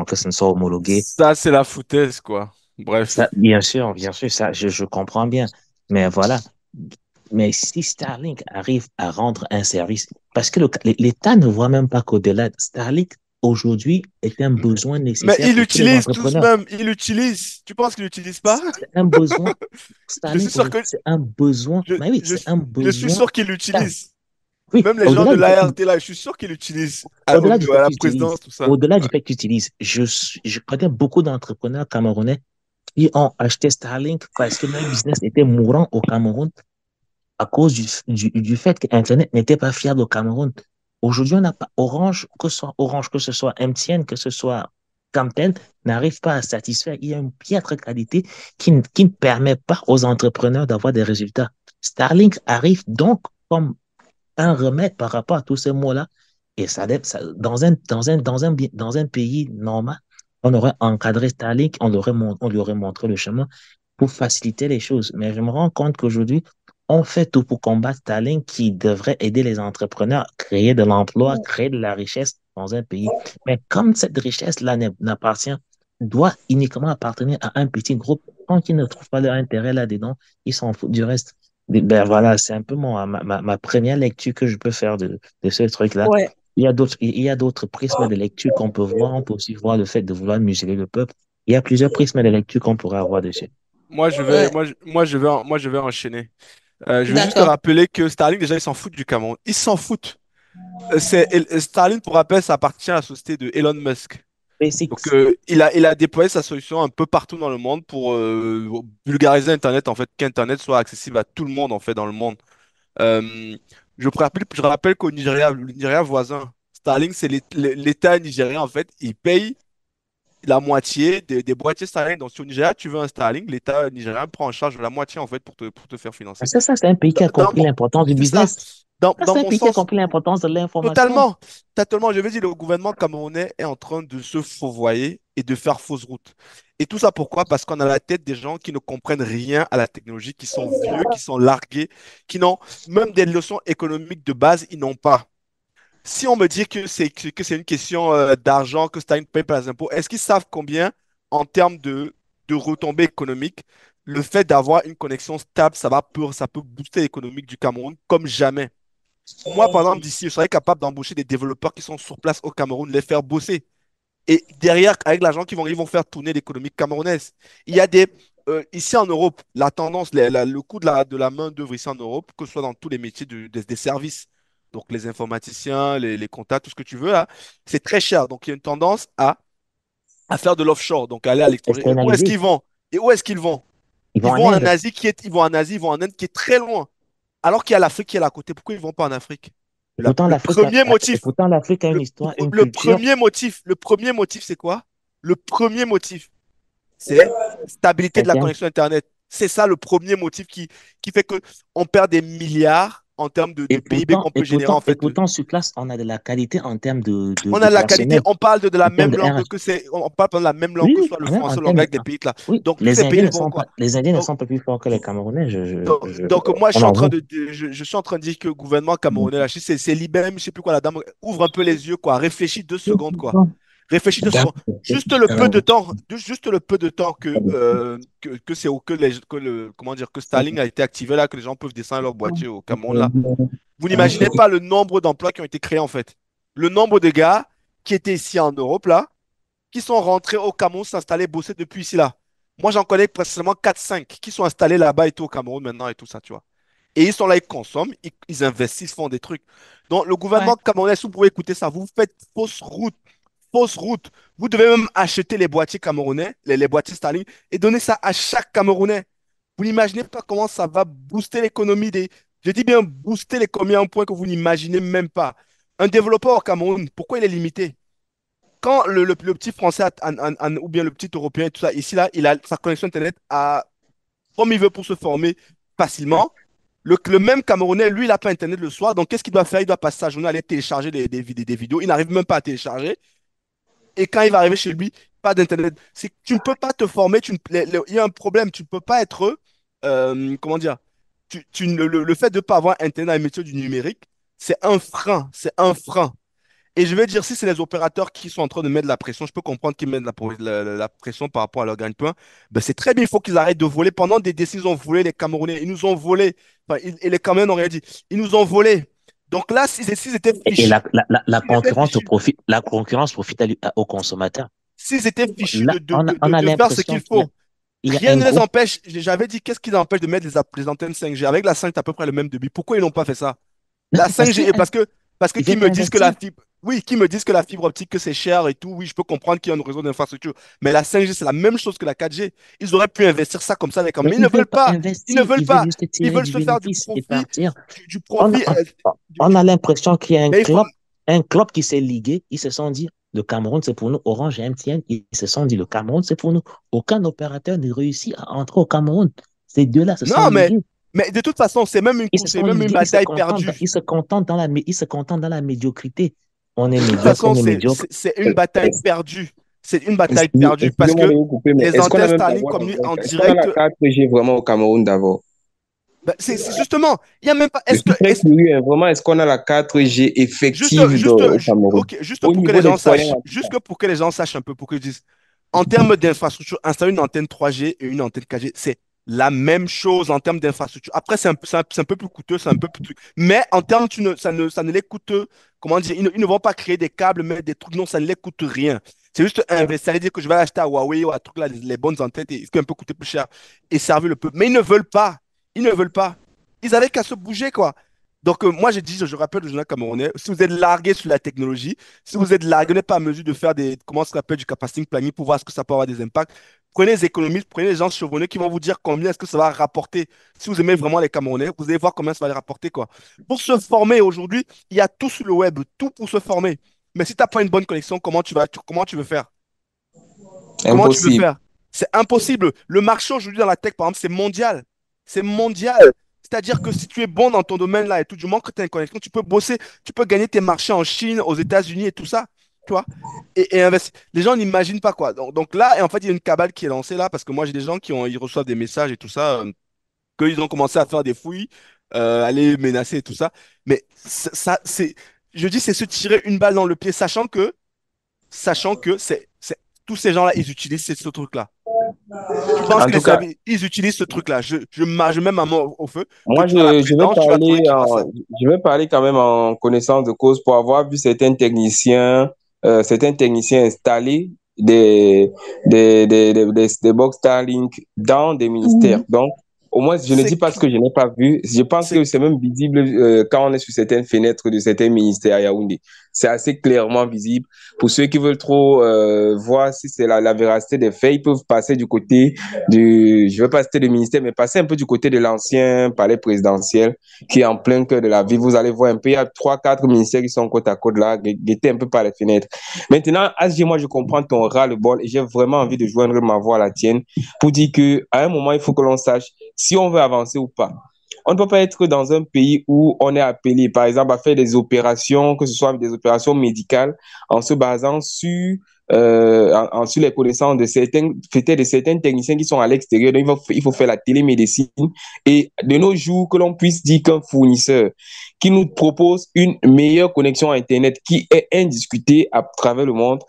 que ce ne soit homologué. Ça, c'est la foutaise, quoi. Ça, Bref. bien sûr, ça, je comprends bien. Mais voilà. Mais si Starlink arrive à rendre un service, parce que l'État ne voit même pas qu'au-delà, Starlink aujourd'hui est un besoin Mais nécessaire ils pour tous les l'utilisent tous entrepreneurs. même. Ils l'utilisent. Tu penses qu'ils l'utilisent pas? C'est un besoin. Je suis Starlink sûr que aujourd'hui, c'est un besoin. je, Mais oui, je, c'est un je suis besoin sûr qu'ils vital. l'utilisent. Oui, Même les gens au-delà de du fait, l'ART là, je suis sûr qu'ils l'utilisent au-delà du à fait la qu'ils utilisent, présidence, tout ça. au-delà du Ouais. fait qu'ils utilisent, je connais beaucoup d'entrepreneurs camerounais qui ont acheté Starlink parce que leur business était mourant au Cameroun. à cause du fait que Internet n'était pas fiable au Cameroun. Aujourd'hui, on n'a pas Orange, que ce soit MTN, que ce soit Camtel, n'arrive pas à satisfaire. Il y a une piètre qualité qui ne permet pas aux entrepreneurs d'avoir des résultats. Starlink arrive donc comme un remède par rapport à tous ces mots-là. Et dans un pays normal, on aurait encadré Starlink, on lui aurait montré le chemin pour faciliter les choses. Mais je me rends compte qu'aujourd'hui, on fait tout pour combattre Starlink qui devrait aider les entrepreneurs à créer de l'emploi, créer de la richesse dans un pays. Mais comme cette richesse-là n'appartient, doit uniquement appartenir à un petit groupe, tant qu'ils ne trouvent pas leur intérêt là-dedans, ils s'en foutent du reste. Ben voilà, c'est un peu ma première lecture que je peux faire de ce truc-là. Ouais. Il y a d'autres prismes de lecture qu'on peut voir. On peut aussi voir le fait de vouloir museler le peuple. Il y a plusieurs prismes de lecture qu'on pourrait avoir dessus. Ouais, Moi, je vais enchaîner. Je veux juste te d'accord. rappeler que Starlink, déjà, ils s'en foutent du Cameroun. Ils s'en foutent. Starlink, pour rappel, ça appartient à la société de Elon Musk. Donc, Basics. il a déployé sa solution un peu partout dans le monde pour vulgariser Internet, en fait, qu'Internet soit accessible à tout le monde, en fait, dans le monde. Euh, je rappelle qu'au Nigeria, le Nigeria voisin, Starlink, c'est l'État nigérien, en fait, il paye la moitié des boîtiers Starlink. Donc, si au Nigeria, tu veux un Starlink, l'État nigérien prend en charge la moitié, en fait, pour te faire financer. C'est un pays qui a Dans compris mon- l'importance du c'est ça. business. Ça, Dans c'est un mon pays qui a sens, compris l'importance de l'information. totalement, totalement. Je veux dire, le gouvernement camerounais est en train de se fourvoyer et de faire fausse route. Et tout ça pourquoi? Parce qu'on a la tête des gens qui ne comprennent rien à la technologie, qui sont vieux, qui sont largués, qui n'ont même des leçons économiques de base, ils n'ont pas. Si on me dit que c'est une question d'argent, que Stein paye par les impôts, est-ce qu'ils savent combien, en termes de retombées économiques, le fait d'avoir une connexion stable, ça peut booster l'économie du Cameroun comme jamais. Moi, par exemple, d'ici, je serais capable d'embaucher des développeurs qui sont sur place au Cameroun, les faire bosser. Et derrière, avec l'argent ils vont faire tourner l'économie camerounaise. Il y a ici en Europe, la tendance, le coût de la main-d'œuvre ici en Europe, que ce soit dans tous les métiers des services, donc les informaticiens, les comptables, tout ce que tu veux, là, c'est très cher. Donc, il y a une tendance à faire de l'offshore, donc à aller à l'étranger. Et où est-ce Externalisé. qu'ils vont? Et où est-ce qu'ils vont? Ils vont Ils en vont en Inde. Asie, ils vont en Asie, ils vont en Inde, qui est très loin. Alors qu'il y a l'Afrique qui est là à côté. Pourquoi ils ne vont pas en Afrique? Le premier Et motif, pourtant, l'Afrique a une histoire, une culture. le premier motif, c'est quoi? Le premier motif, c'est stabilité de la Interne. connexion Internet. C'est ça le premier motif qui fait que on perd des milliards en termes de PIB qu'on peut générer en Et fait. pourtant, sur place, on a de la qualité en termes On de a la qualité, personnel, on parle de la en termes même de langue RH. que on parle de la même langue Oui, que oui, soit le même en français, termes l'anglais de, avec des pays là. oui, Donc tous ces pays, ils vont quoi? les Indiens ne Donc, sont pas plus forts que les Camerounais. Moi, On en voit. je suis en train de dire que le gouvernement camerounais, là, c'est l'IBM, je sais plus quoi, la dame, ouvre un peu les yeux, quoi. Réfléchis 2 secondes, quoi. Réfléchis 2 secondes. Juste le peu de temps que c'est comment dire, que Starlink a été activé là, que les gens peuvent descendre leur boîtier au Cameroun là. Vous n'imaginez pas le nombre d'emplois qui ont été créés en fait. Le nombre de gars qui étaient ici en Europe là, qui sont rentrés au Cameroun, s'installer, bosser depuis ici là. Moi, j'en connais précisément 4-5 qui sont installés là-bas et tout au Cameroun maintenant et tout ça, tu vois. Et ils sont là, ils consomment, ils investissent, font des trucs. Donc, le Ouais. gouvernement camerounais, si vous pouvez écouter ça, vous faites fausse route, fausse route. Vous devez même acheter les boîtiers camerounais, les boîtiers Starlink, et donner ça à chaque Camerounais. Vous n'imaginez pas comment ça va booster l'économie des. Je dis bien booster l'économie à un point que vous n'imaginez même pas. Un développeur au Cameroun, pourquoi il est limité? Quand le petit Français ou bien le petit Européen, tout ça, ici, là, il a sa connexion Internet comme il veut pour se former facilement. Le même Camerounais, lui, il n'a pas Internet le soir. Donc, qu'est-ce qu'il doit faire? Il doit passer sa journée à aller télécharger des vidéos. Il n'arrive même pas à télécharger. Et quand il va arriver chez lui, pas d'Internet. Tu ne peux pas te former. Il y a un problème. Tu ne peux pas être. Comment dire? Le fait de ne pas avoir Internet dans les métiers du numérique, c'est un frein. C'est un frein. Et je vais dire, si c'est les opérateurs qui sont en train de mettre de la pression, je peux comprendre qu'ils mettent la pression par rapport à leur gagne-pain. Ben, c'est très bien, il faut qu'ils arrêtent de voler. Pendant des décisions, ils ont volé les Camerounais. Ils nous ont volé. Enfin, et les Camerounais ont rien dit. Ils nous ont volé. Donc là, s'ils étaient Et fichus, s'ils étaient fichus, la concurrence profite aux consommateurs. s'ils étaient fichus Là, on a de faire ce qu'il l'impression faut, il y a rien un ne les groupe. empêche. J'avais dit, qu'est-ce qui les empêche de mettre les antennes 5G? Avec la 5, tu as à peu près le même débit. Pourquoi ils n'ont pas fait ça? Non, La 5G, parce que ils qui veulent me pas disent que investir. Oui, qui me disent que la fibre optique, que c'est cher et tout. Oui, je peux comprendre qu'il y a un réseau d'infrastructure. Mais la 5G, c'est la même chose que la 4G. Ils auraient pu investir ça comme ça avec un. Mais Mais ils ils ne veulent veulent pas pas. Ils ne investir, veulent ils veulent pas. juste Ils tirer veulent du se faire du bénéfice et profit. partir. Du On, profit. on a l'impression qu'il y a Mais il faut. un club qui s'est ligué. Ils se sont dit, le Cameroun, c'est pour nous. Orange et MTN, ils se sont dit, le Cameroun, c'est pour nous. Aucun opérateur ne réussit à entrer au Cameroun. Ces deux-là se sont Non, ligués. mais de toute façon, c'est même une Ils se course, c'est sont même une ligués, bataille perdue. ils se contentent dans la médiocrité. On est De toute médiocre, façon, on est médiocre. c'est une bataille perdue. C'est une bataille perdue parce Excusez-moi de que vous couper, mais les est-ce qu'on a antennes même Starlink d'abord communiquent en est-ce qu'on a la direct. 4G vraiment au Cameroun d'abord? Ben, c'est justement, il n'y a même pas. Je suis très curieux, hein, vraiment, est-ce qu'on a la 4G effective au Cameroun? Ok, juste Au pour que niveau les des gens foyers, sachent, en tout cas. juste que pour que les gens sachent un peu, pour qu'ils disent, en termes d'infrastructure, installer une antenne 3G et une antenne 4G, c'est la même chose en termes d'infrastructure. Après, c'est un peu plus coûteux, c'est un peu plus truc. Mais en termes, ça ne les coûte, comment dire, ils ne vont pas créer des câbles, mettre des trucs, non, ça ne les coûte rien. C'est juste investir, ça veut dire que je vais acheter à Huawei ou à truc là, les bonnes antennes, et, ce qui un peu coûter plus cher et servir le peuple. Mais ils ne veulent pas. Ils ne veulent pas. Ils avaient qu'à se bouger, quoi. Donc, moi, j'ai dit, je rappelle aux jeunes camerounais, si vous êtes largués sur la technologie, si vous êtes largués, vous n'êtes pas à mesure de faire comment ça s'appelle, du capacity planning pour voir ce que ça peut avoir des impacts, prenez les économistes, prenez les gens chevronnés qui vont vous dire combien est-ce que ça va rapporter. Si vous aimez vraiment les Camerounais, vous allez voir combien ça va les rapporter, quoi. Pour se former aujourd'hui, il y a tout sur le web, tout pour se former. Mais si tu n'as pas une bonne connexion, comment tu veux faire? Comment tu veux Impossible. faire? C'est impossible. Le marché aujourd'hui dans la tech, par exemple, c'est mondial. C'est mondial. C'est-à-dire que si tu es bon dans ton domaine là et tout, du moment que tu as une connexion, tu peux bosser, tu peux gagner tes marchés en Chine, aux États-Unis et tout ça, tu vois, et investir. Les gens n'imaginent pas quoi. Donc là, et en fait, il y a une cabale qui est lancée là parce que moi, j'ai des gens ils reçoivent des messages et tout ça, qu'ils ont commencé à faire des fouilles, aller menacer et tout ça. Mais je dis, c'est se tirer une balle dans le pied, sachant que tous ces gens-là, ils utilisent ce truc-là. Tu penses En que les tout cas, services, ils utilisent ce truc-là. Je mets ma main au feu que moi, tu vas à la présidence, tu vas trouver qu'ils font ça. je vais parler quand même en connaissance de cause pour avoir vu certains techniciens installer des box Starlink dans des ministères. Donc, au moins, je ne C'est dis pas ce que je n'ai pas vu. Je pense c'est que c'est même visible quand on est sur certaines fenêtres de certains ministères à Yaoundé. C'est assez clairement visible. Pour ceux qui veulent trop voir si c'est la véracité des faits, ils peuvent passer du côté je ne veux pas citer le ministère, mais passer un peu du côté de l'ancien palais présidentiel qui est en plein cœur de la ville. Vous allez voir un peu, il y a 3, 4 ministères qui sont côte à côte là, guettez un peu par les fenêtres. Maintenant, Asji, moi, je comprends ton ras-le-bol et j'ai vraiment envie de joindre ma voix à la tienne pour dire qu'à un moment, il faut que l'on sache si on veut avancer ou pas. On ne peut pas être dans un pays où on est appelé, par exemple, à faire des opérations, que ce soit des opérations médicales, en se basant sur les connaissances de certains techniciens qui sont à l'extérieur. Donc, il faut faire la télémédecine. Et de nos jours, que l'on puisse dire qu'un fournisseur qui nous propose une meilleure connexion à Internet qui est indiscutée à travers le monde,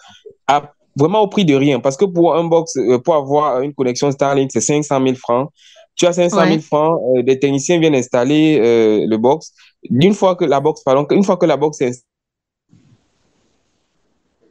vraiment au prix de rien. Parce que pour avoir une connexion Starlink, c'est 500 000 francs. Tu as 500 000 Ouais. francs, des techniciens viennent installer le box. Une fois que la box est installée,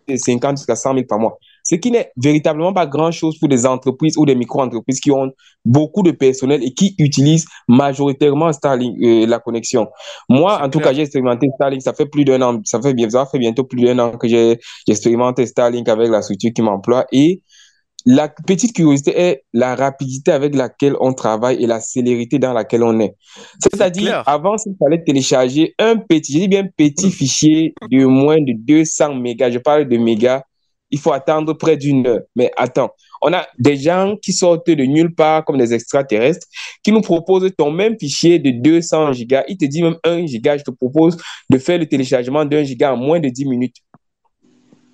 de 50 jusqu'à 100 000 par mois. Ce qui n'est véritablement pas grand-chose pour des entreprises ou des micro-entreprises qui ont beaucoup de personnel et qui utilisent majoritairement Starlink, la connexion. Moi, c'est en tout cas, clair. j'ai expérimenté Starlink, ça fait plus d'un an, ça fait bientôt plus d'un an que j'ai expérimenté Starlink avec la structure qui m'emploie et la petite curiosité est la rapidité avec laquelle on travaille et la célérité dans laquelle on est. C'est C'est-à-dire, clair. avant, s'il fallait télécharger un petit, je dis bien petit fichier de moins de 200 mégas, je parle de mégas, il faut attendre près d'une heure. Mais attends, on a des gens qui sortent de nulle part comme des extraterrestres qui nous proposent ton même fichier de 200 gigas. Il te dit même 1 giga, je te propose de faire le téléchargement d'1 giga en moins de 10 minutes.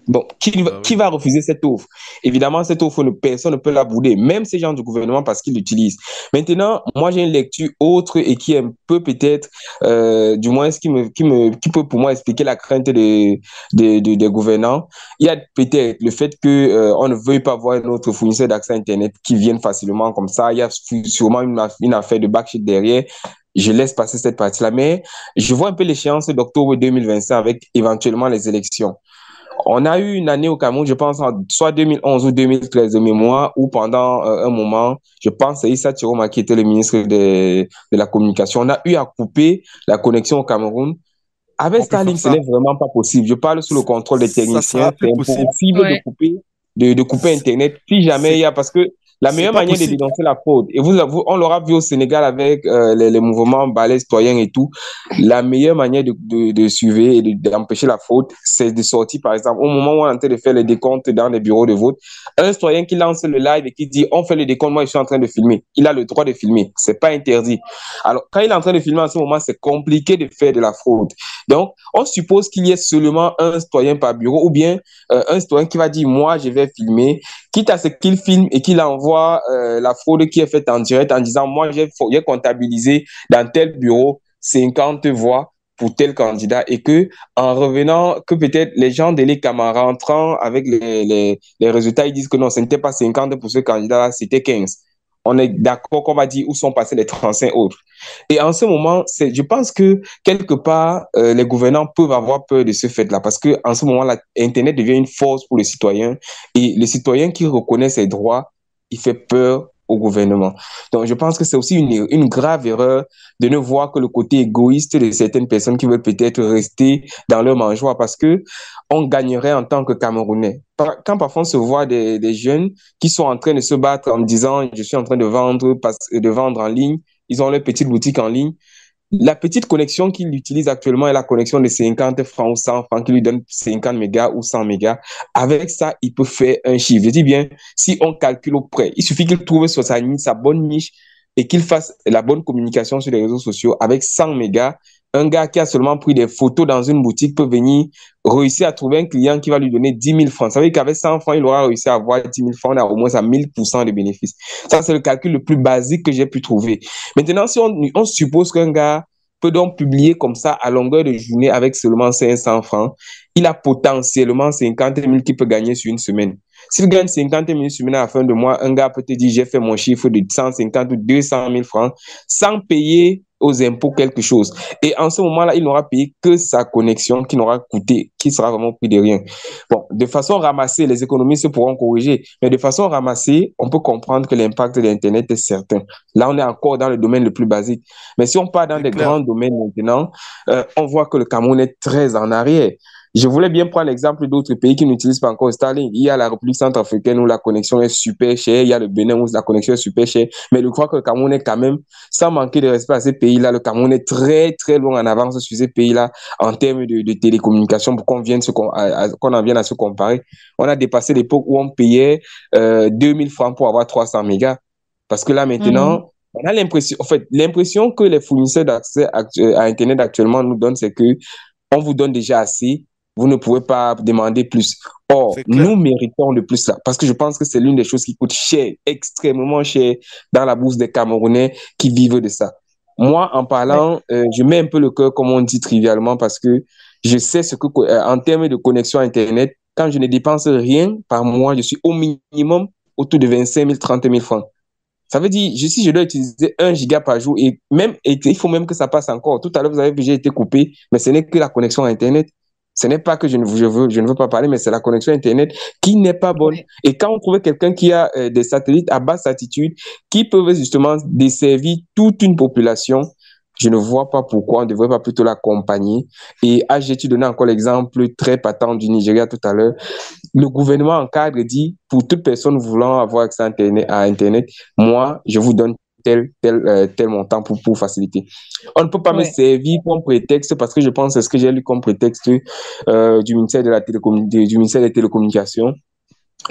Bon, Bah oui. qui va refuser cette offre? Évidemment, cette offre, personne ne peut la bouder, même ces gens du gouvernement parce qu'ils l'utilisent. Maintenant, moi, j'ai une lecture autre et qui est un peu peut-être, du moins, qui peut pour moi expliquer la crainte des gouvernants. Il y a peut-être le fait que on ne veuille pas voir un autre fournisseur d'accès à Internet qui vienne facilement comme ça. Il y a sûrement une affaire de backshit derrière. Je laisse passer cette partie-là, mais je vois un peu l'échéance d'octobre 2025 avec éventuellement les élections. On a eu une année au Cameroun, je pense, soit 2011 ou 2013 de mémoire, où pendant un moment, je pense, c'est Issa Chiroma qui était le ministre de la Communication. On a eu à couper la connexion au Cameroun Avec On peut faire Starlink, ce ça. n'est vraiment pas possible. Je parle sous le contrôle des Ça techniciens. sera C'est plus possible. impossible de Ouais. couper, de couper C'est Internet si jamais il y a, parce que la c'est meilleure pas manière de possible. dénoncer la fraude, et on l'aura vu au Sénégal avec les mouvements balais citoyens et tout, la meilleure manière de surveiller et d'empêcher la fraude, c'est de sortir, par exemple, au moment où on est en train de faire les décomptes dans les bureaux de vote, un citoyen qui lance le live et qui dit, on fait le décompte, moi je suis en train de filmer. Il a le droit de filmer. C'est pas interdit. Alors, quand il est en train de filmer en ce moment, c'est compliqué de faire de la fraude. Donc, on suppose qu'il y ait seulement un citoyen par bureau ou bien un citoyen qui va dire, moi, je vais filmer, quitte à ce qu'il filme et qu'il envoie la fraude qui est faite en direct en disant, moi, j'ai comptabilisé dans tel bureau 50 voix pour tel candidat et que en revenant, que peut-être les gens de l'ECAM en rentrant avec les résultats, ils disent que non, ce n'était pas 50 pour ce candidat-là, c'était 15. On est d'accord qu'on va dire où sont passés les 35 autres. Et en ce moment, je pense que quelque part, les gouvernants peuvent avoir peur de ce fait-là parce que en ce moment, Internet devient une force pour les citoyens et le citoyen qui reconnaît ses droits, il fait peur au gouvernement. Donc, je pense que c'est aussi une grave erreur de ne voir que le côté égoïste de certaines personnes qui veulent peut-être rester dans leur mangeoire parce que on gagnerait en tant que Camerounais. Quand parfois on se voit des jeunes qui sont en train de se battre en disant je suis en train de vendre en ligne, ils ont leur petite boutique en ligne. La petite connexion qu'il utilise actuellement est la connexion de 50 francs ou 100 francs qui lui donne 50 mégas ou 100 mégas. Avec ça, il peut faire un chiffre. Je dis bien, si on calcule au près, il suffit qu'il trouve sur sa bonne niche et qu'il fasse la bonne communication sur les réseaux sociaux avec 100 mégas. Un gars qui a seulement pris des photos dans une boutique peut venir réussir à trouver un client qui va lui donner 10 000 francs. Ça veut dire qu'avec 100 francs, il aura réussi à avoir 10 000 francs, on a au moins à 1000% de bénéfices. Ça, c'est le calcul le plus basique que j'ai pu trouver. Maintenant, si on suppose qu'un gars peut donc publier comme ça à longueur de journée avec seulement 500 francs, il a potentiellement 50 000 qu'il peut gagner sur une semaine. S'il gagne 50 000 sur une à la fin de mois, un gars peut te dire j'ai fait mon chiffre de 150 ou 200 000 francs sans payer aux impôts quelque chose. Et en ce moment-là, il n'aura payé que sa connexion qui n'aura coûté, qui sera vraiment pris de rien. Bon, de façon ramassée, les économistes pourront corriger, mais de façon ramassée, on peut comprendre que l'impact de l'Internet est certain. Là, on est encore dans le domaine le plus basique. Mais si on part dans des grands domaines maintenant, on voit que le Cameroun est très en arrière. Je voulais bien prendre l'exemple d'autres pays qui n'utilisent pas encore Starlink. Il y a la République centrafricaine où la connexion est super chère. Il y a le Bénin où la connexion est super chère. Mais je crois que le Cameroun est quand même, sans manquer de respect à ces pays-là, le Cameroun est très, très loin en avance sur ces pays-là en termes de télécommunications pour qu'on en vienne à se comparer. On a dépassé l'époque où on payait 2000 francs pour avoir 300 mégas. Parce que là, maintenant, on a l'impression, en fait, l'impression que les fournisseurs d'accès à Internet actuellement nous donnent, c'est que on vous donne déjà assez, vous ne pouvez pas demander plus. Or, nous méritons le plus là, parce que je pense que c'est l'une des choses qui coûte cher, extrêmement cher dans la bourse des Camerounais qui vivent de ça. Moi, en parlant, je mets un peu le cœur, comme on dit trivialement, parce que je sais ce que, en termes de connexion Internet, quand je ne dépense rien par mois, je suis au minimum autour de 25 000, 30 000 francs. Ça veut dire, si je dois utiliser 1 giga par jour, et il faut même que ça passe encore. Tout à l'heure, vous avez vu, j'ai été coupé, mais ce n'est que la connexion Internet. Ce n'est pas que je ne veux pas parler, mais c'est la connexion Internet qui n'est pas bonne. Et quand on trouve quelqu'un qui a des satellites à basse altitude, qui peuvent justement desservir toute une population, je ne vois pas pourquoi on ne devrait pas plutôt l'accompagner. Et j'ai donné encore l'exemple très patent du Nigeria tout à l'heure. Le gouvernement en cadre dit, pour toute personne voulant avoir accès à Internet, moi, je vous donne tel montant pour faciliter. On ne peut pas me servir comme prétexte, parce que je pense que c'est ce que j'ai lu comme prétexte du ministère du ministère des Télécommunications.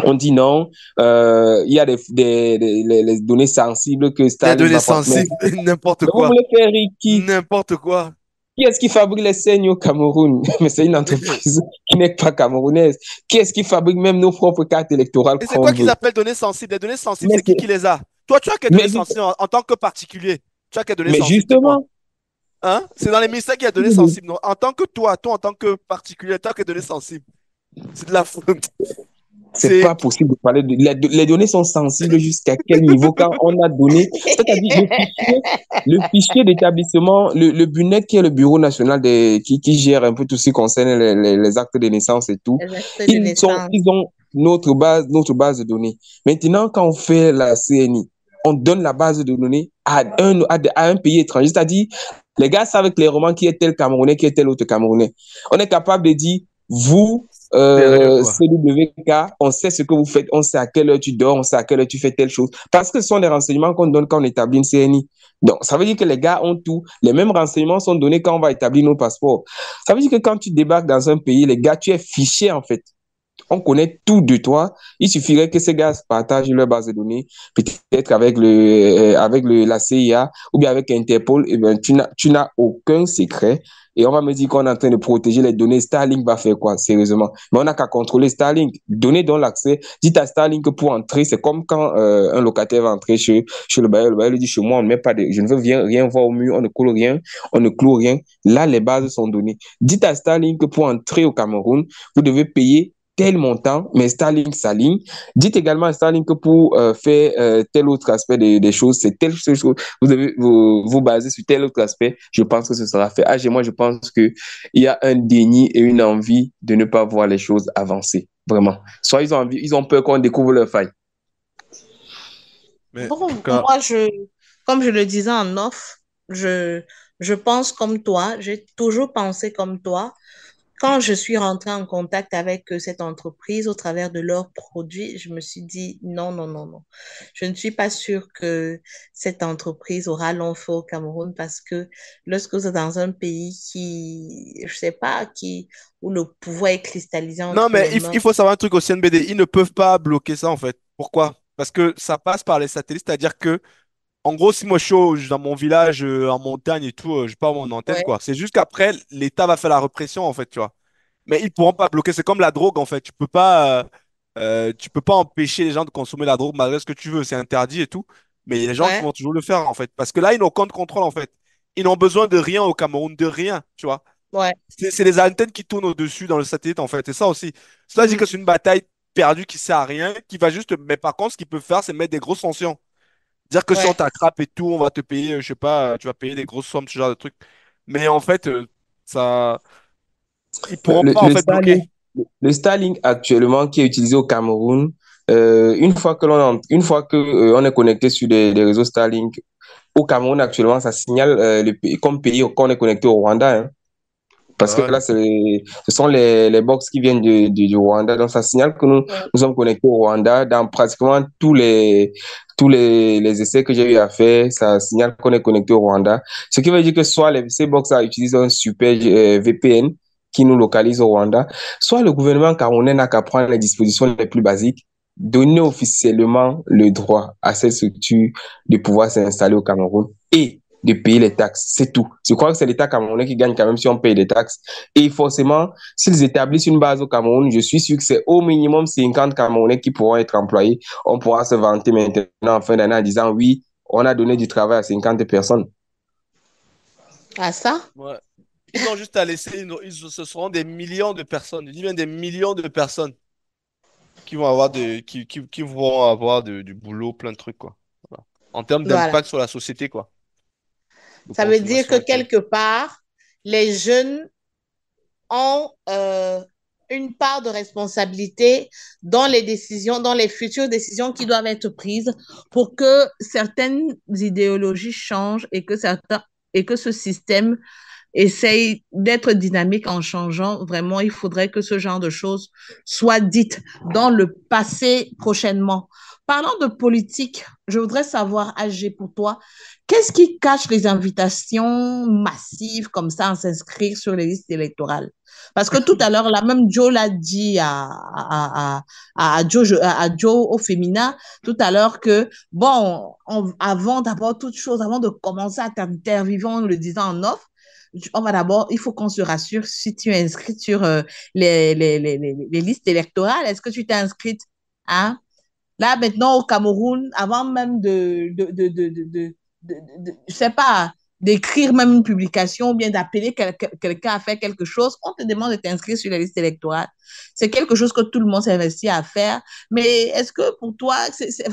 On dit non, il y a les données sensibles que Starlink va... Les données sensibles, n'importe quoi. Vous voulez faire qui? N'importe quoi. Qui est-ce qui fabrique les saignes au Cameroun? Mais c'est une entreprise qui n'est pas camerounaise. Qui est-ce qui fabrique même nos propres cartes électorales? Et c'est quoi qu'ils appellent données sensibles? Les données sensibles, c'est qui les a? Toi, tu as quelles données sensibles en tant que particulier? Tu as quelles données sensibles? Mais justement. Hein? C'est dans les ministères qu'il y a données sensibles. Non? En tant que toi, en tant que particulier, tu as quelles données sensibles? C'est de la faute. C'est pas possible de parler de... Les données sont sensibles jusqu'à quel niveau quand on a donné... C'est-à-dire le fichier d'établissement, le BUNET qui est le Bureau national qui gère un peu tout ce qui concerne les actes de naissance et tout, ils ont notre base de données. Maintenant, quand on fait la CNI, on donne la base de données à un pays étranger, c'est-à-dire Les gars savent clairement qui est tel Camerounais, qui est tel autre Camerounais. On est capable de dire, vous, Sérieux, quoi. CWK, on sait ce que vous faites, on sait à quelle heure tu dors, on sait à quelle heure tu fais telle chose. Parce que ce sont des renseignements qu'on donne quand on établit une CNI. Donc, ça veut dire que les gars ont tout. Les mêmes renseignements sont donnés quand on va établir nos passeports. Ça veut dire que quand tu débarques dans un pays, les gars, tu es fiché, en fait. On connaît tout de toi. Il suffirait que ces gars partagent leur base de données, peut-être la CIA ou bien avec Interpol. Et ben, tu n'as aucun secret. Et on va me dire qu'on est en train de protéger les données. Starlink va faire quoi, sérieusement? Mais on n'a qu'à contrôler Starlink. Donner donc l'accès. Dites à Starlink que pour entrer, c'est comme quand un locataire va entrer chez le bailleur. Le bailleur lui dit, chez moi, on ne met pas je ne veux rien voir au mur, on ne coule rien, on ne cloue rien. Là, les bases sont données. Dites à Starlink que pour entrer au Cameroun, vous devez payer tel montant, mais Starlink s'aligne. Dites également à Starlink que pour faire tel autre aspect des choses, c'est telle chose, vous devez vous baser sur tel autre aspect. Je pense que ce sera fait. Ah, moi, je pense qu'il y a un déni et une envie de ne pas voir les choses avancer. Vraiment. Soit ils ont peur qu'on découvre leur faille. Mais Bon, en tout cas, moi, comme je le disais en off, je pense comme toi, j'ai toujours pensé comme toi. Quand je suis rentrée en contact avec cette entreprise au travers de leurs produits, je me suis dit non, non, non, non. Je ne suis pas sûre que cette entreprise aura long feu au Cameroun parce que lorsque vous êtes dans un pays je sais pas, où le pouvoir est cristallisé non, entre mais les il mains. faut savoir un truc au CNBD. Ils ne peuvent pas bloquer ça, en fait. Pourquoi? Parce que ça passe par les satellites, c'est-à-dire que, en gros, si moi dans mon village, en montagne et tout, je pars mon antenne, Ouais, quoi. C'est juste qu'après, l'État va faire la répression, en fait, tu vois. Mais ils pourront pas bloquer. C'est comme la drogue, en fait. Tu peux pas empêcher les gens de consommer la drogue malgré ce que tu veux. C'est interdit et tout. Mais il y a des gens qui ouais, vont toujours le faire, en fait. Parce que là, ils n'ont aucun contrôle, en fait. Ils n'ont besoin de rien au Cameroun, de rien, tu vois. ouais. C'est les antennes qui tournent au-dessus dans le satellite, en fait. C'est ça aussi. Ça dit Mhm. que c'est une bataille perdue qui sert à rien, qui va juste. Mais par contre, ce qu'ils peuvent faire, c'est mettre des grosses sanctions. Dire que si on Ouais. t'attrape et tout, on va te payer, je sais pas, tu vas payer des grosses sommes, ce genre de truc. Mais en fait, ça. Ils pourront Le, pas, en le fait, bloquer. Starlink, le Starlink actuellement qui est utilisé au Cameroun, une fois que on est connecté sur des réseaux Starlink au Cameroun actuellement, ça signale comme pays qu'on est connecté au Rwanda, hein. Parce que Ouais. là, ce sont les box qui viennent du Rwanda. Donc, ça signale que nous sommes connectés au Rwanda. Dans pratiquement tous les essais que j'ai eu à faire, ça signale qu'on est connecté au Rwanda. Ce qui veut dire que soit ces box utilisent un super VPN qui nous localise au Rwanda, soit le gouvernement camerounais n'a qu'à prendre les dispositions les plus basiques, donner officiellement le droit à cette structure de pouvoir s'installer au Cameroun et de payer les taxes. C'est tout. Je crois que c'est l'État camerounais qui gagne quand même si on paye des taxes. Et forcément, s'ils établissent une base au Cameroun, je suis sûr que c'est au minimum 50 Camerounais qui pourront être employés. On pourra se vanter maintenant en fin d'année en disant oui, on a donné du travail à 50 personnes. Ah ça? Ouais. Ils ont juste à laisser, ce seront des millions de personnes, je dis bien des millions de personnes qui vont avoir du boulot, plein de trucs, quoi. Voilà. En termes Voilà. d'impact sur la société, quoi. De Ça veut dire que consommation et tout. quelque part, les jeunes ont une part de responsabilité dans les décisions, dans les futures décisions qui doivent être prises pour que certaines idéologies changent et que ce système essaye d'être dynamique en changeant. Vraiment, il faudrait que ce genre de choses soient dites dans le passé prochainement. Parlant de politique, je voudrais savoir, AG, pour toi, qu'est-ce qui cache les invitations massives comme ça à s'inscrire sur les listes électorales? Parce que tout à l'heure, là, même Joe l'a dit à Joe au féminin tout à l'heure que, bon, avant d'abord toute chose, avant de commencer à t'interviewer en le disant en off, il faut qu'on se rassure si tu es inscrite sur les listes électorales. Est-ce que tu t'es inscrite? Hein? Là, maintenant, au Cameroun, avant même je sais pas, d'écrire même une publication ou bien d'appeler quelqu'un à faire quelque chose, on te demande de t'inscrire sur la liste électorale. c'est quelque chose que tout le monde s'est investi à faire. Mais est-ce que pour toi, c'est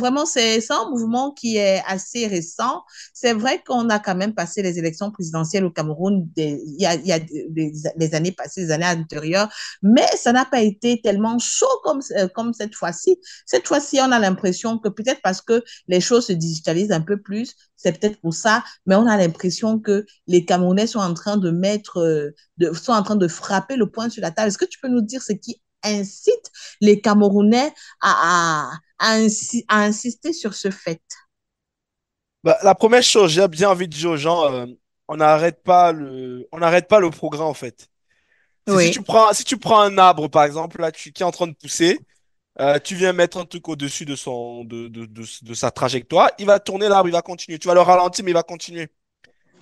un mouvement qui est assez récent? C'est vrai qu'on a quand même passé les élections présidentielles au Cameroun il y a des années passées, des années antérieures, mais ça n'a pas été tellement chaud comme cette fois-ci. Cette fois-ci, on a l'impression que peut-être parce que les choses se digitalisent un peu plus, c'est peut-être pour ça, mais on a l'impression que les Camerounais sont en train de sont en train de frapper le poing sur la table. Est-ce que tu peux nous dire ce qui incite les Camerounais à insister sur ce fait? Bah, la première chose, j'ai bien envie de dire aux gens, on n'arrête pas le progrès en fait. Oui, Si tu prends un arbre par exemple là, qui est en train de pousser, tu viens mettre un truc au-dessus de sa trajectoire, il va tourner l'arbre, il va continuer. Tu vas le ralentir, mais il va continuer.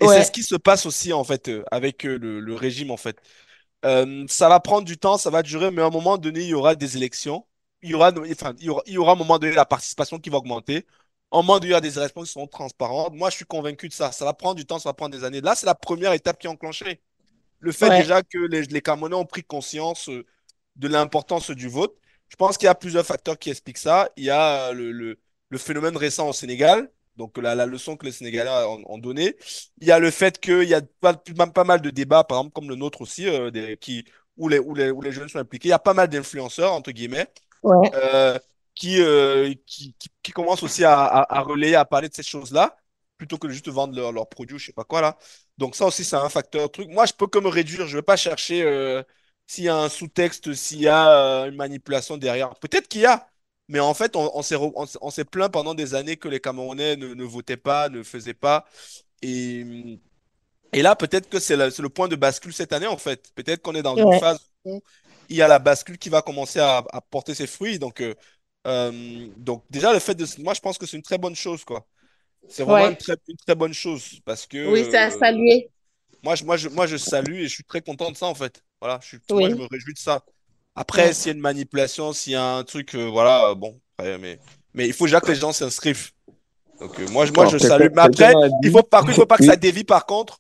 Et c'est ce ouais, qui se passe aussi en fait avec le régime en fait. Ça va prendre du temps, ça va durer, mais à un moment donné, il y aura des élections. Il y aura à un moment donné la participation qui va augmenter. À un moment donné, il y aura des élections qui seront transparentes. Moi, je suis convaincu de ça. Ça va prendre du temps, ça va prendre des années. Là, c'est la première étape qui est enclenchée. Le fait ouais, déjà que les Camerounais ont pris conscience de l'importance du vote. Je pense qu'il y a plusieurs facteurs qui expliquent ça. Il y a le phénomène récent au Sénégal, donc la leçon que les Sénégalais ont donnée. Il y a le fait qu'il y a pas mal de débats, par exemple, comme le nôtre aussi, où les jeunes sont impliqués. Il y a pas mal d'influenceurs, entre guillemets, ouais, euh, qui commencent aussi à relayer, à parler de ces choses-là, plutôt que de juste vendre leurs produits ou je sais pas quoi là. Donc ça aussi, c'est un facteur truc. Moi, je peux que me réduire. Je vais pas chercher s'il y a un sous-texte, s'il y a une manipulation derrière. Peut-être qu'il y a. Mais en fait, on s'est plaint pendant des années que les Camerounais ne votaient pas, ne faisaient pas. Et, et là, peut-être que c'est le point de bascule cette année, en fait. Peut-être qu'on est dans une ouais, phase où il y a la bascule qui va commencer à porter ses fruits. Donc déjà, moi, je pense que c'est une très bonne chose, quoi. C'est vraiment ouais. une très bonne chose parce que Oui, c'est à saluer. moi, je salue et je suis très content de ça, en fait. Voilà, moi, je me Oui, réjouis de ça. Après, ouais, s'il y a une manipulation, s'il y a un truc, voilà, bon, après, mais il faut déjà que les gens s'inscrivent. Donc, moi, Bon, je salue. Mais quelqu'un après, a dit, par contre, il faut pas que ça oui, dévie, par contre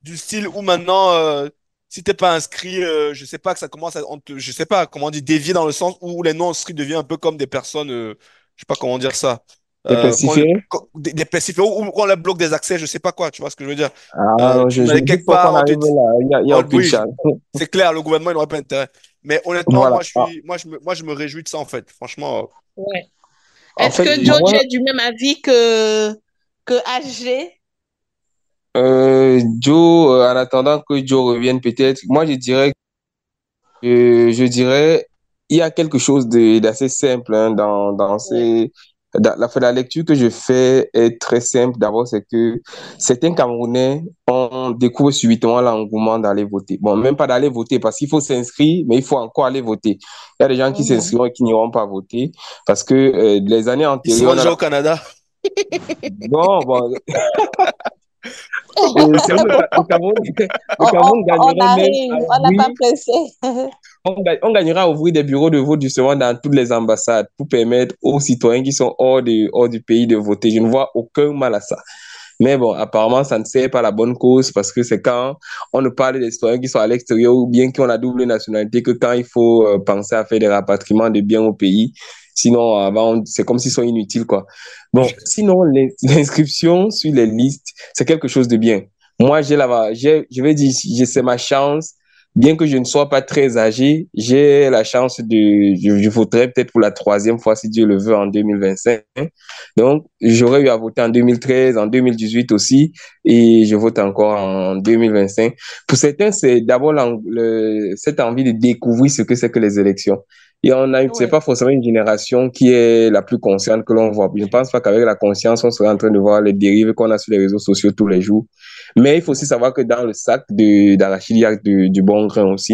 du style où maintenant, si t'es pas inscrit, je sais pas que ça commence je sais pas comment on dit, dévier dans le sens où les non-inscrits deviennent un peu comme des personnes, je sais pas comment dire ça, des pestiférés. des pestiférés ou qu'on leur bloque des accès, je sais pas quoi, tu vois ce que je veux dire. Ah non, Tu je vas aller me dis quelque pas qu'on part, on te arrive dit, là, il y a aucune oui, chance. c'est clair, le gouvernement il n'aurait pas intérêt. Mais honnêtement, Voilà. moi, je me réjouis de ça en fait. Franchement, ouais. En Est-ce fait, que Joe, tu moi, es du même avis que AG? Joe, en attendant que Joe revienne peut-être, moi je dirais, il y a quelque chose d'assez simple hein, Ouais. la lecture que je fais est très simple. D'abord, c'est que certains Camerounais on découvre subitement l'engouement d'aller voter. Bon, même pas d'aller voter parce qu'il faut s'inscrire, mais il faut encore aller voter. Il y a des gens qui Mhm. s'inscrivent et qui n'iront pas voter parce que les années ils antérieures, seront on a déjà au Canada. bon, c'est où le Cameroun, le Cameroun On gagnerait même à arrive, on n'a pas ouvrir pressé. on gagnera à ouvrir des bureaux de vote justement dans toutes les ambassades pour permettre aux citoyens qui sont hors du pays de voter. Je ne vois aucun mal à ça. Mais bon, apparemment, ça ne sert pas la bonne cause parce que c'est quand on ne parle des citoyens qui sont à l'extérieur ou bien qui ont la double nationalité que quand il faut penser à faire des rapatriements de biens au pays. Sinon, avant, c'est comme s'ils sont inutiles, quoi. Bon, sinon, l'inscription sur les listes, c'est quelque chose de bien. Moi, je vais dire, c'est ma chance. Bien que je ne sois pas très âgé, j'ai la chance je voterai peut-être pour la troisième fois, si Dieu le veut, en 2025. Donc, j'aurais eu à voter en 2013, en 2018 aussi, et je vote encore en 2025. Pour certains, c'est d'abord cette envie de découvrir ce que c'est que les élections. Et c'est Oui, pas forcément une génération qui est la plus consciente que l'on voit. Je ne pense pas qu'avec la conscience, on serait en train de voir les dérives qu'on a sur les réseaux sociaux tous les jours. Mais il faut aussi savoir que dans le sac d'arachide, il y a du bon grain aussi.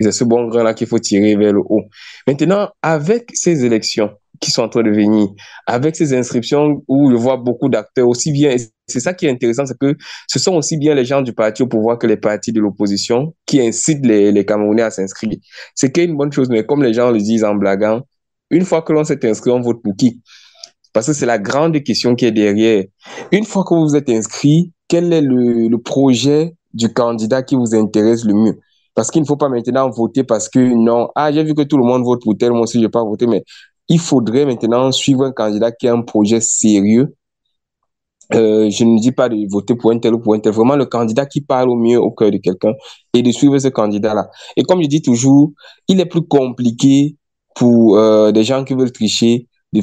Et c'est ce bon grain-là qu'il faut tirer vers le haut. Maintenant, avec ces élections qui sont en train de venir, avec ces inscriptions où je vois beaucoup d'acteurs aussi bien, et c'est ça qui est intéressant, c'est que ce sont aussi bien les gens du parti au pouvoir que les partis de l'opposition qui incitent les Camerounais à s'inscrire. C'est qu'il y a une bonne chose, mais comme les gens le disent en blaguant, une fois que l'on s'est inscrit, on vote pour qui? Parce que c'est la grande question qui est derrière. Une fois que vous êtes inscrit, quel est le projet du candidat qui vous intéresse le mieux? Parce qu'il ne faut pas maintenant voter parce que non, ah, j'ai vu que tout le monde vote pour tel, moi aussi je ne vais pas voter, mais il faudrait maintenant suivre un candidat qui a un projet sérieux. Je ne dis pas de voter pour un tel ou pour un tel, vraiment le candidat qui parle au mieux au cœur de quelqu'un et de suivre ce candidat-là. Et comme je dis toujours, il est plus compliqué pour des gens qui veulent tricher de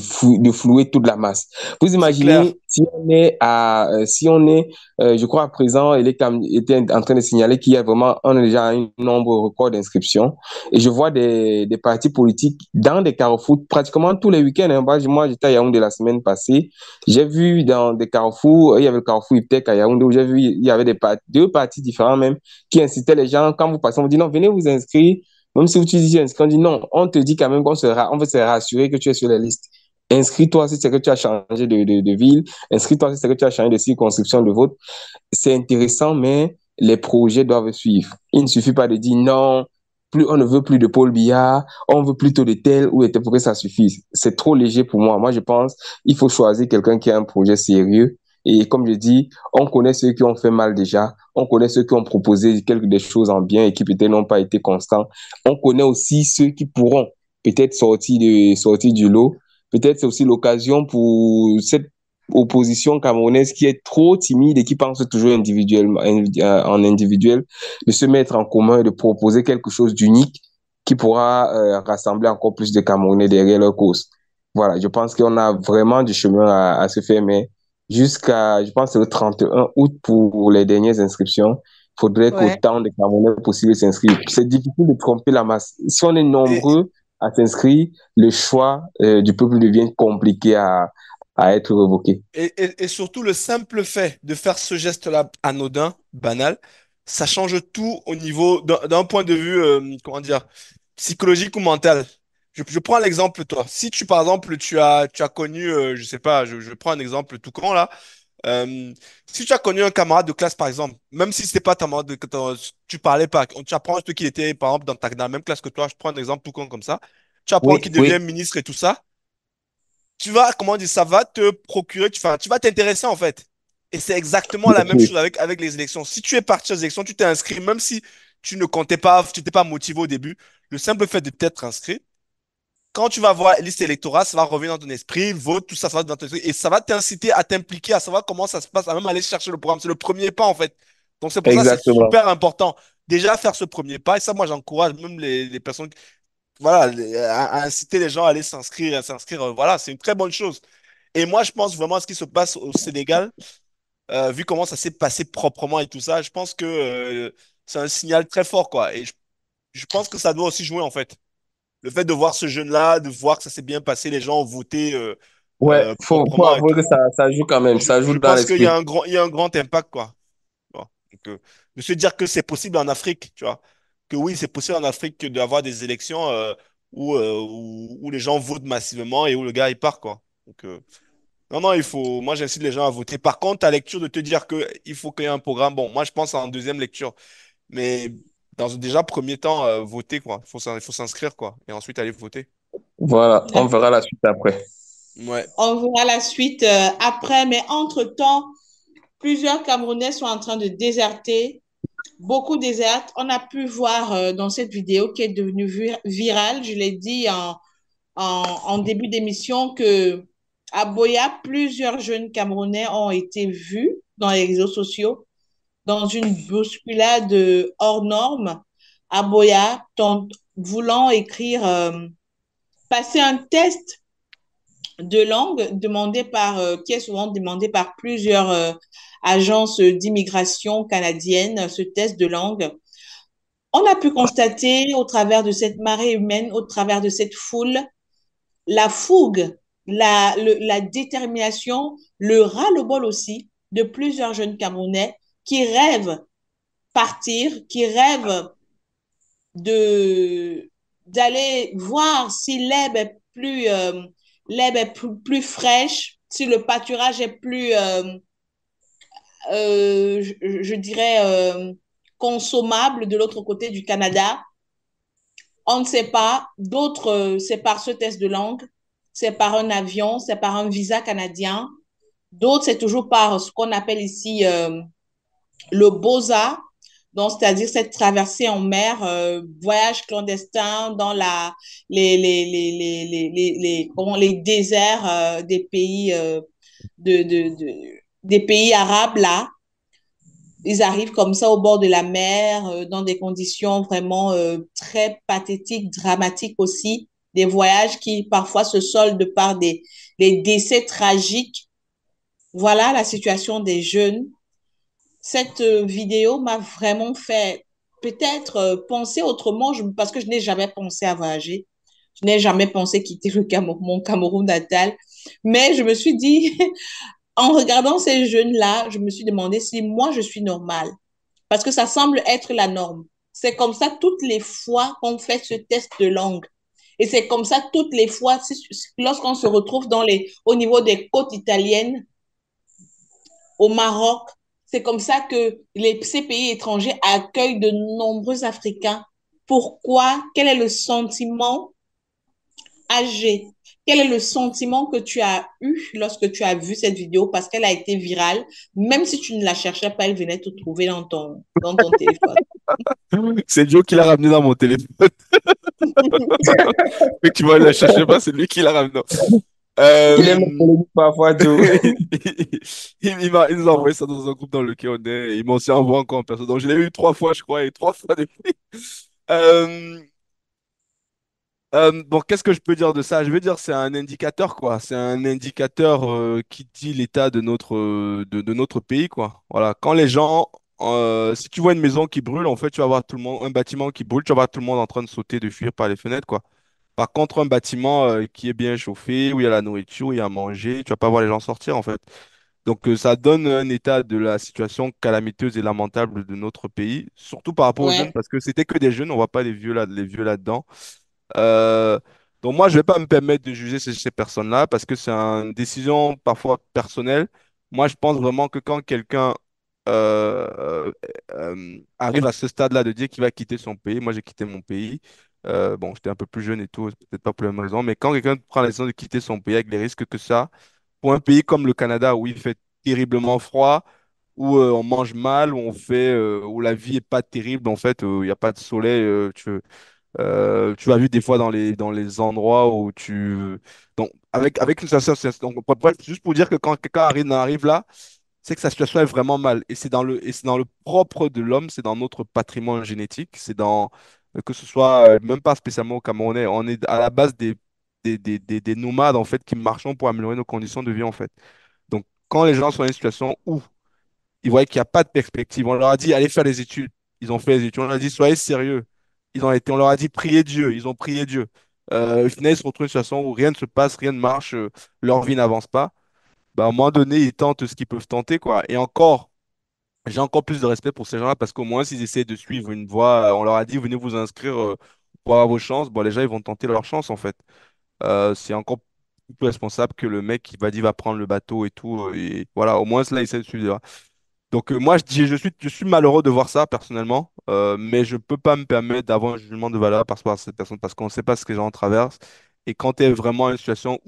flouer toute la masse. Vous C'est clair. imaginez si on est, je crois à présent, il était en train de signaler qu'il y a vraiment, on a déjà un nombre record d'inscriptions. Et je vois des partis politiques dans des carrefours pratiquement tous les week-ends. Hein. Moi, j'étais à Yaoundé la semaine passée. J'ai vu dans des carrefours, il y avait le carrefour Iptek à Yaoundé où j'ai vu, il y avait deux partis différents même qui incitaient les gens, quand vous passez, on vous dit non, venez vous inscrire. Même si vous te dis inscrit, on dit non, on te dit quand même on veut se rassurer que tu es sur la liste. Inscris-toi si c'est que tu as changé de ville, inscris-toi si c'est que tu as changé de circonscription de vote. C'est intéressant, mais les projets doivent suivre. Il ne suffit pas de dire non, plus on ne veut plus de Paul Biya, on veut plutôt de tel ou de tel pour que ça suffise. C'est trop léger pour moi. Moi, je pense il faut choisir quelqu'un qui a un projet sérieux. Et comme je dis, on connaît ceux qui ont fait mal déjà. On connaît ceux qui ont proposé des choses en bien et qui peut-être n'ont pas été constants. On connaît aussi ceux qui pourront peut-être sortir du lot. Peut-être c'est aussi l'occasion pour cette opposition camerounaise qui est trop timide et qui pense toujours individuellement, en individuel, de se mettre en commun et de proposer quelque chose d'unique qui pourra rassembler encore plus de Camerounais derrière leur cause. Voilà, je pense qu'on a vraiment du chemin à se faire, mais jusqu'à, je pense, le 31 août pour les dernières inscriptions, il faudrait Ouais. qu'autant de Camerounais possible s'inscrivent. C'est difficile de tromper la masse. Si on est Et, nombreux à s'inscrire, le choix du peuple devient compliqué à être révoqué. et surtout, le simple fait de faire ce geste-là anodin, banal, ça change tout au niveau d'un point de vue, comment dire, psychologique ou mental. Je prends l'exemple, toi. Si tu, par exemple, tu as connu, je sais pas, je prends un exemple tout con là. Euh, Si tu as connu un camarade de classe, par exemple, même si c'était pas ta camarade tu parlais pas, tu apprends juste qu'il était, par exemple, dans la même classe que toi, je prends un exemple tout con comme ça. Tu apprends Oui, qu'il oui, devient ministre et tout ça. Tu vas, comment dire, ça va te procurer, tu vas t'intéresser en fait. Et c'est exactement bien la même sûr. chose avec les élections. Si tu es parti aux élections, tu t'es inscrit, même si tu ne comptais pas, tu n'étais pas motivé au début, le simple fait de t'être inscrit, quand tu vas voir la liste électorale, ça va revenir dans ton esprit, vote, tout ça, ça va dans ton esprit, et ça va t'inciter à t'impliquer, à savoir comment ça se passe, à même aller chercher le programme. C'est le premier pas en fait. Donc c'est pour ça que c'est Exactement. super important. Déjà faire ce premier pas, et ça, moi j'encourage même les personnes, voilà, à inciter les gens à aller s'inscrire, voilà, c'est une très bonne chose. Et moi, je pense vraiment à ce qui se passe au Sénégal, vu comment ça s'est passé proprement et tout ça, je pense que c'est un signal très fort, quoi. Et je pense que ça doit aussi jouer, en fait. Le fait de voir ce jeune-là, de voir que ça s'est bien passé, les gens ont voté Ouais, faut proprement et avouer que tout, ça joue quand même, ça joue je dans pense qu'il y a l'esprit. il y a un grand impact, quoi. Tu vois. Donc, de se dire que c'est possible en Afrique, tu vois. Que oui, c'est possible en Afrique d'avoir des élections où les gens votent massivement et où le gars, il part, quoi. Donc, non, non, moi, j'incite les gens à voter. Par contre, ta lecture de te dire qu'il faut qu'il y ait un programme, bon, moi, je pense en deuxième lecture. Mais dans un déjà premier temps, voter, quoi. Il faut s'inscrire, quoi. Et ensuite aller voter. Voilà, on verra la suite après. Ouais. On verra la suite après, mais entre-temps, plusieurs Camerounais sont en train de déserter. Beaucoup désertent. On a pu voir dans cette vidéo qui est devenue virale, je l'ai dit en début d'émission, que à Boya, plusieurs jeunes Camerounais ont été vus dans les réseaux sociaux dans une bousculade hors norme à Boya, voulant écrire, passer un test de langue qui est souvent demandé par plusieurs agences d'immigration canadiennes, ce test de langue. On a pu constater au travers de cette marée humaine, au travers de cette foule, la fougue, la détermination, le ras-le-bol aussi de plusieurs jeunes Camerounais qui rêvent partir, qui rêvent de d'aller voir si l'herbe est plus fraîche, si le pâturage est plus je dirais consommable de l'autre côté du Canada. On ne sait pas. D'autres, c'est par ce test de langue, c'est par un avion, c'est par un visa canadien. D'autres, c'est toujours par ce qu'on appelle ici le BOSA, Donc, c'est-à-dire cette traversée en mer, voyage clandestin dans les déserts des pays, des pays arabes, là. Ils arrivent comme ça au bord de la mer, dans des conditions vraiment très pathétiques, dramatiques aussi. Des voyages qui parfois se soldent par des décès tragiques. Voilà la situation des jeunes. Cette vidéo m'a vraiment fait peut-être penser autrement parce que je n'ai jamais pensé à voyager. Je n'ai jamais pensé quitter mon Cameroun natal. Mais je me suis dit, en regardant ces jeunes-là, je me suis demandé si moi, je suis normale. Parce que ça semble être la norme. C'est comme ça toutes les fois qu'on fait ce test de langue. Et c'est comme ça toutes les fois, lorsqu'on se retrouve au niveau des côtes italiennes, au Maroc, c'est comme ça que ces pays étrangers accueillent de nombreux Africains. Pourquoi? Quel est le sentiment âgé? Quel est le sentiment que tu as eu lorsque tu as vu cette vidéo parce qu'elle a été virale? Même si tu ne la cherchais pas, elle venait te trouver dans ton téléphone. C'est Joe qui l'a ramené dans mon téléphone. Et tu vois, il la cherchait pas, c'est lui qui l'a ramené. Il est mon parfois, Joe. Il nous a envoyé ça dans un groupe dans lequel on est. Et il m'en s'est envoyé encore en personne. Donc, je l'ai eu 3 fois, je crois, et 3 fois depuis. Euh, bon, qu'est-ce que je peux dire de ça? Je veux dire, c'est un indicateur, quoi. C'est un indicateur qui dit l'état de notre pays, quoi. Voilà. Quand les gens, si tu vois une maison qui brûle, en fait, tu vas voir tout le monde, un bâtiment qui brûle, tu vas voir tout le monde en train de sauter, de fuir par les fenêtres, quoi. Par contre, un bâtiment qui est bien chauffé, où il y a la nourriture, où il y a à manger, tu vas pas voir les gens sortir, en fait. Donc, ça donne un état de la situation calamiteuse et lamentable de notre pays, surtout par rapport aux jeunes, Ouais, parce que c'était que des jeunes, on voit pas les vieux là-dedans. Euh, donc moi, je vais pas me permettre de juger ces personnes-là parce que c'est une décision parfois personnelle. Moi, je pense vraiment que quand quelqu'un arrive à ce stade-là de dire qu'il va quitter son pays, moi j'ai quitté mon pays. Bon, j'étais un peu plus jeune et tout, c'est peut-être pas pour la même raison, mais quand quelqu'un prend la décision de quitter son pays avec les risques que ça, pour un pays comme le Canada où il fait terriblement froid, où on mange mal, où où la vie est pas terrible, en fait, où il n'y a pas de soleil, tu vas vu des fois dans les endroits où tu. Donc, avec une situation. Donc, bref, juste pour dire que quand quelqu'un arrive là, c'est que sa situation est vraiment mal. Et c'est dans le propre de l'homme, c'est dans notre patrimoine génétique, c'est dans. Que ce soit, même pas spécialement au Camerounais, on est à la base des nomades, en fait, qui marchons pour améliorer nos conditions de vie, en fait. Donc, quand les gens sont dans une situation où ils voyaient qu'il n'y a pas de perspective. On leur a dit, allez faire des études. Ils ont fait les études. On leur a dit, soyez sérieux. On leur a dit, priez Dieu. Ils ont prié Dieu. Au final, ils se retrouvent dans une situation où rien ne se passe, rien ne marche, leur vie n'avance pas. Bah, à un moment donné, ils tentent ce qu'ils peuvent tenter, quoi. Et encore, j'ai encore plus de respect pour ces gens-là parce qu'au moins, s'ils essaient de suivre une voie, on leur a dit, venez vous inscrire pour avoir vos chances. Bon, les gens, ils vont tenter leur chance, en fait. C'est encore plus responsable que le mec qui va dire, va prendre le bateau et tout. Et voilà, au moins, là, il essaie de suivre. Donc moi je suis malheureux de voir ça personnellement, mais je peux pas me permettre d'avoir un jugement de valeur par rapport à cette personne parce qu'on ne sait pas ce que les gens traversent. Et quand tu es vraiment dans une situation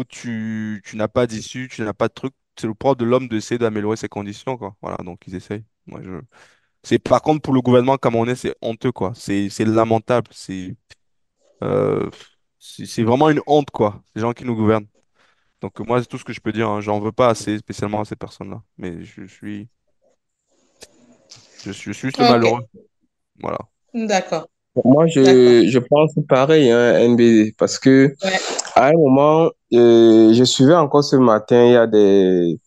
tu n'as pas d'issue, tu n'as pas de truc, c'est le propre de l'homme d'essayer d'améliorer ses conditions, quoi. Voilà, donc ils essayent. C'est par contre pour le gouvernement camerounais, c'est honteux, quoi. C'est lamentable, euh, c'est vraiment une honte, quoi. Ces gens qui nous gouvernent. Donc moi c'est tout ce que je peux dire, hein. J'en veux pas assez spécialement à ces personnes-là, mais je suis juste ok, malheureux. Voilà. d'accord, Moi, d'accord. je pense pareil, hein, NBD, parce que Ouais, à un moment, je suivais encore ce matin, il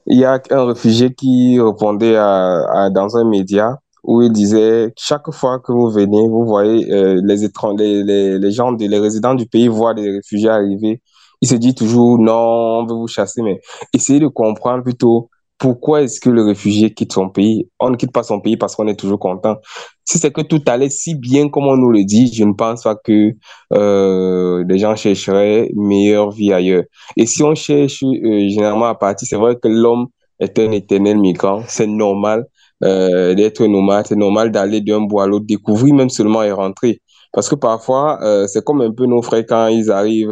y a un réfugié qui répondait dans un média où il disait, chaque fois que vous venez, vous voyez les gens, les résidents du pays voient des réfugiés arriver. Il se dit toujours, non, on veut vous chasser, mais essayez de comprendre plutôt pourquoi est-ce que le réfugié quitte son pays. On ne quitte pas son pays parce qu'on est toujours content. Si c'est que tout allait si bien comme on nous le dit, je ne pense pas que les gens chercheraient une meilleure vie ailleurs. Et si on cherche généralement à partir, c'est vrai que l'homme est un éternel migrant. C'est normal d'être nomade, c'est normal d'aller d'un bout à l'autre, découvrir même seulement et rentrer. Parce que parfois, c'est comme un peu nos frères quand ils arrivent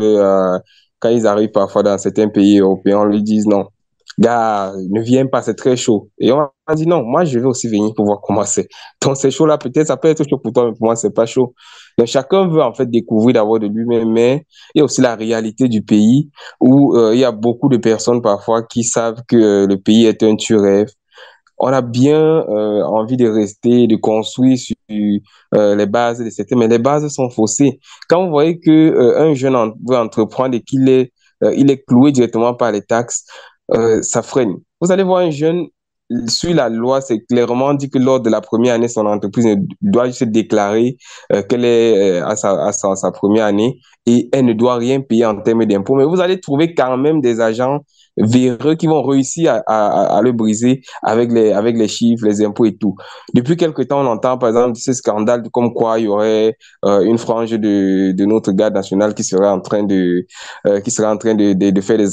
parfois dans certains pays européens, on lui dit non. gars, ne viens pas, c'est très chaud. Et on m'a dit non, moi je vais aussi venir pour voir comment c'est. Donc c'est chaud là, peut-être ça peut être chaud pour toi, mais pour moi c'est pas chaud. Donc chacun veut en fait découvrir d'abord de lui-même, mais il y a aussi la réalité du pays où il y a beaucoup de personnes parfois qui savent que le pays est un tu-rêve. On a bien envie de rester, de construire sur les bases de certains, mais les bases sont faussées. Quand vous voyez que un jeune veut entreprendre et il est cloué directement par les taxes, ça freine. Vous allez voir un jeune, sur la loi, c'est clairement dit que lors de la première année, son entreprise doit juste déclarer qu'elle est sa première année et elle ne doit rien payer en termes d'impôts. Mais vous allez trouver quand même des agents véreux qui vont réussir à le briser avec les chiffres, les impôts et tout. Depuis quelque temps, on entend par exemple ce scandale comme quoi il y aurait une frange de notre garde nationale qui serait en train de faire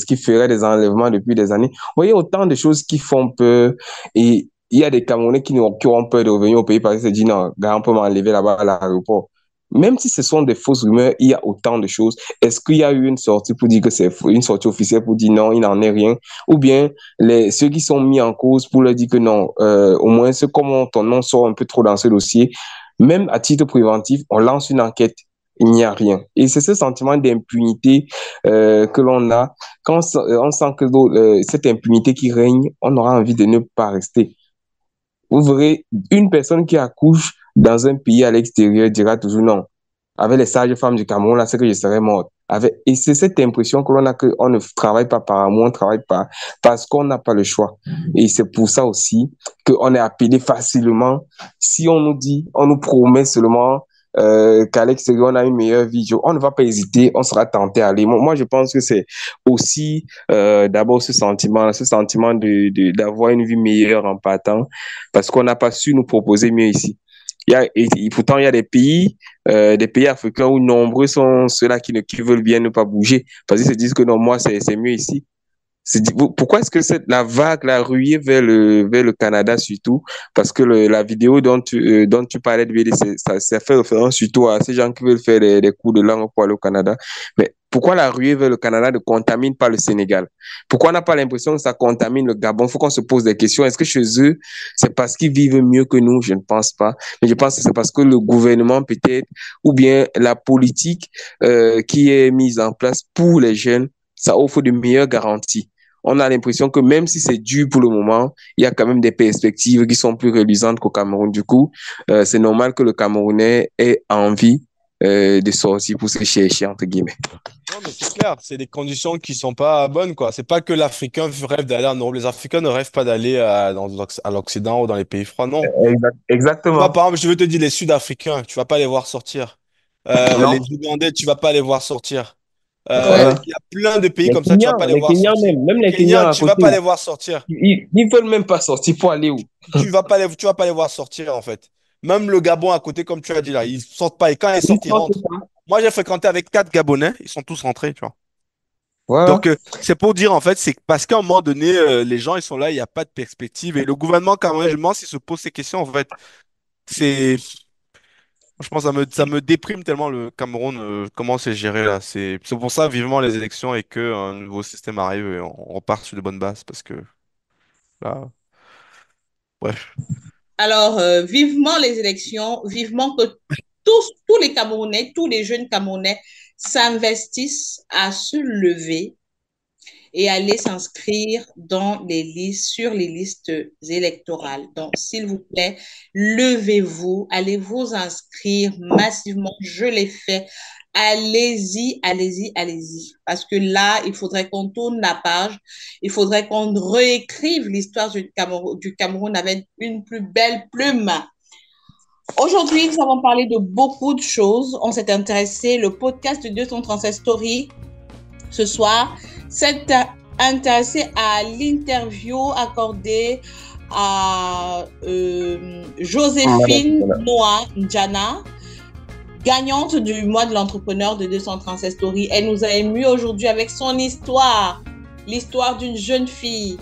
qui ferait des enlèvements depuis des années. Vous voyez, autant de choses qui font peur et il y a des Camerounais qui auront peur de revenir au pays parce qu'ils se disent non, gars, on peut m'enlever là-bas à l'aéroport. Même si ce sont des fausses rumeurs, il y a autant de choses. Est-ce qu'il y a eu une sortie pour dire que c'est une sortie officielle pour dire non, il n'en est rien? Ou bien ceux qui sont mis en cause pour leur dire que non, au moins, comme ton nom sort un peu trop dans ce dossier, même à titre préventif, on lance une enquête, il n'y a rien. Et c'est ce sentiment d'impunité que l'on a. Quand on sent que cette impunité qui règne, on aura envie de ne pas rester. Vous verrez, une personne qui accouche dans un pays à l'extérieur dira toujours non. Avec les sages-femmes du Cameroun, là, c'est que je serais morte. Et c'est cette impression que l'on a qu'on ne travaille pas par amour, on ne travaille pas parce qu'on n'a pas le choix. Et c'est pour ça aussi qu'on est appelé facilement. Si on nous dit, on nous promet seulement qu'à l'extérieur, on a une meilleure vie, on ne va pas hésiter, on sera tenté à aller. Moi, je pense que c'est aussi d'abord ce sentiment d'avoir une vie meilleure en partant parce qu'on n'a pas su nous proposer mieux ici. Pourtant, il y a des pays africains où nombreux sont ceux-là qui veulent bien ne pas bouger parce qu'ils se disent que non, moi, c'est mieux ici. Pourquoi est-ce que la vague, la ruée vers le Canada surtout, parce que la vidéo dont tu parlais de BD, ça fait référence surtout à ces gens qui veulent faire des cours de langue pour aller au Canada. Mais pourquoi la ruée vers le Canada ne contamine pas le Sénégal? Pourquoi on n'a pas l'impression que ça contamine le Gabon? Il faut qu'on se pose des questions. Est-ce que chez eux, c'est parce qu'ils vivent mieux que nous? Je ne pense pas. Mais je pense que c'est parce que le gouvernement peut-être, ou bien la politique qui est mise en place pour les jeunes, ça offre de meilleures garanties. On a l'impression que même si c'est dur pour le moment, il y a quand même des perspectives qui sont plus reluisantes qu'au Cameroun. Du coup, c'est normal que le Camerounais ait envie de sortir pour se chercher, entre guillemets. Non, mais c'est clair, c'est des conditions qui sont pas bonnes, quoi. C'est pas que l'Africain rêve d'aller en Europe. Les Africains ne rêvent pas d'aller à l'Occident ou dans les pays froids, non. Exactement. Moi, par exemple, je veux te dire, les Sud-Africains, tu vas pas les voir sortir. Les Ougandais, tu vas pas les voir sortir. Il y a plein de pays comme ça, tu vas pas les voir Kenyans sortir. même les Kenyans, Kenyans tu vas pas les voir sortir. Ils veulent même pas sortir pour aller où? Tu vas pas les voir sortir, en fait. Même le Gabon à côté, comme tu as dit là, ils sortent pas. Et quand ils sortent, ils rentrent. Moi, j'ai fréquenté avec 4 Gabonais, ils sont tous rentrés, tu vois. Ouais. Donc, c'est pour dire, en fait, c'est parce qu'à un moment donné, les gens, ils sont là, il n'y a pas de perspective. Et le gouvernement camerounais, je pense, il se pose ces questions, en fait. C'est, franchement, ça me déprime tellement le Cameroun, comment c'est géré là. C'est pour ça, vivement les élections et qu'un nouveau système arrive et on repart sur de bonnes bases parce que là, bref. Alors, vivement les élections, vivement que tous les Camerounais, tous les jeunes Camerounais s'investissent à se lever et aller s'inscrire dans les listes, sur les listes électorales. Donc, s'il vous plaît, levez-vous, allez vous inscrire massivement. Je l'ai fait. Allez-y, allez-y, allez-y. Parce que là, il faudrait qu'on tourne la page. Il faudrait qu'on réécrive l'histoire du Cameroun avec une plus belle plume. Aujourd'hui, nous avons parlé de beaucoup de choses. On s'est intéressé, le podcast de 237 Stories ce soir, s'est intéressé à l'interview accordée à Joséphine Noah Njana, gagnante du mois de l'entrepreneur de 237 Stories. Elle nous a émus aujourd'hui avec son histoire, l'histoire d'une jeune fille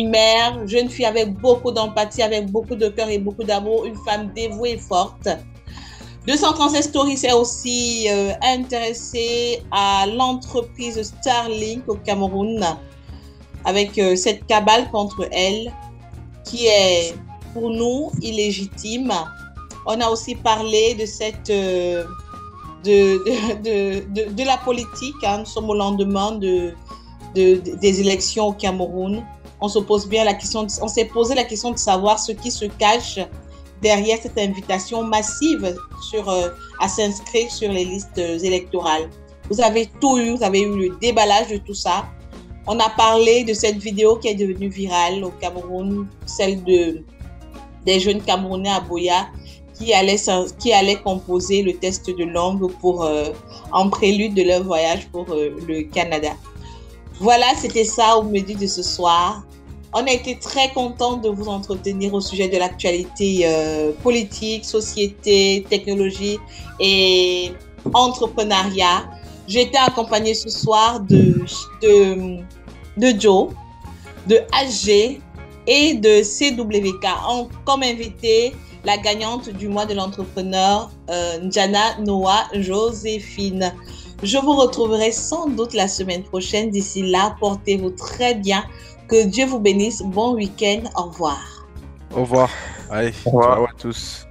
mère, jeune fille avec beaucoup d'empathie, avec beaucoup de cœur et beaucoup d'amour, une femme dévouée et forte. 237 Stories s'est aussi intéressé à l'entreprise Starlink au Cameroun. avec cette cabale contre elle qui est pour nous illégitime. On a aussi parlé de cette de la politique. Hein. Nous sommes au lendemain des élections au Cameroun. On s'est posé la question de savoir ce qui se cache derrière cette invitation massive à s'inscrire sur les listes électorales. Vous avez tout eu, vous avez eu le déballage de tout ça. On a parlé de cette vidéo qui est devenue virale au Cameroun, celle des jeunes Camerounais à Boya qui allaient composer le test de langue en prélude de leur voyage pour le Canada. Voilà, c'était ça au menu de ce soir. On a été très contents de vous entretenir au sujet de l'actualité politique, société, technologie et entrepreneuriat. J'ai été accompagnée ce soir de Joe, de HG et de CWK. Comme invitée, la gagnante du mois de l'entrepreneur, Njana Noah Joséphine. Je vous retrouverai sans doute la semaine prochaine. D'ici là, portez-vous très bien. Que Dieu vous bénisse. Bon week-end. Au revoir. Au revoir. Allez, ciao à tous.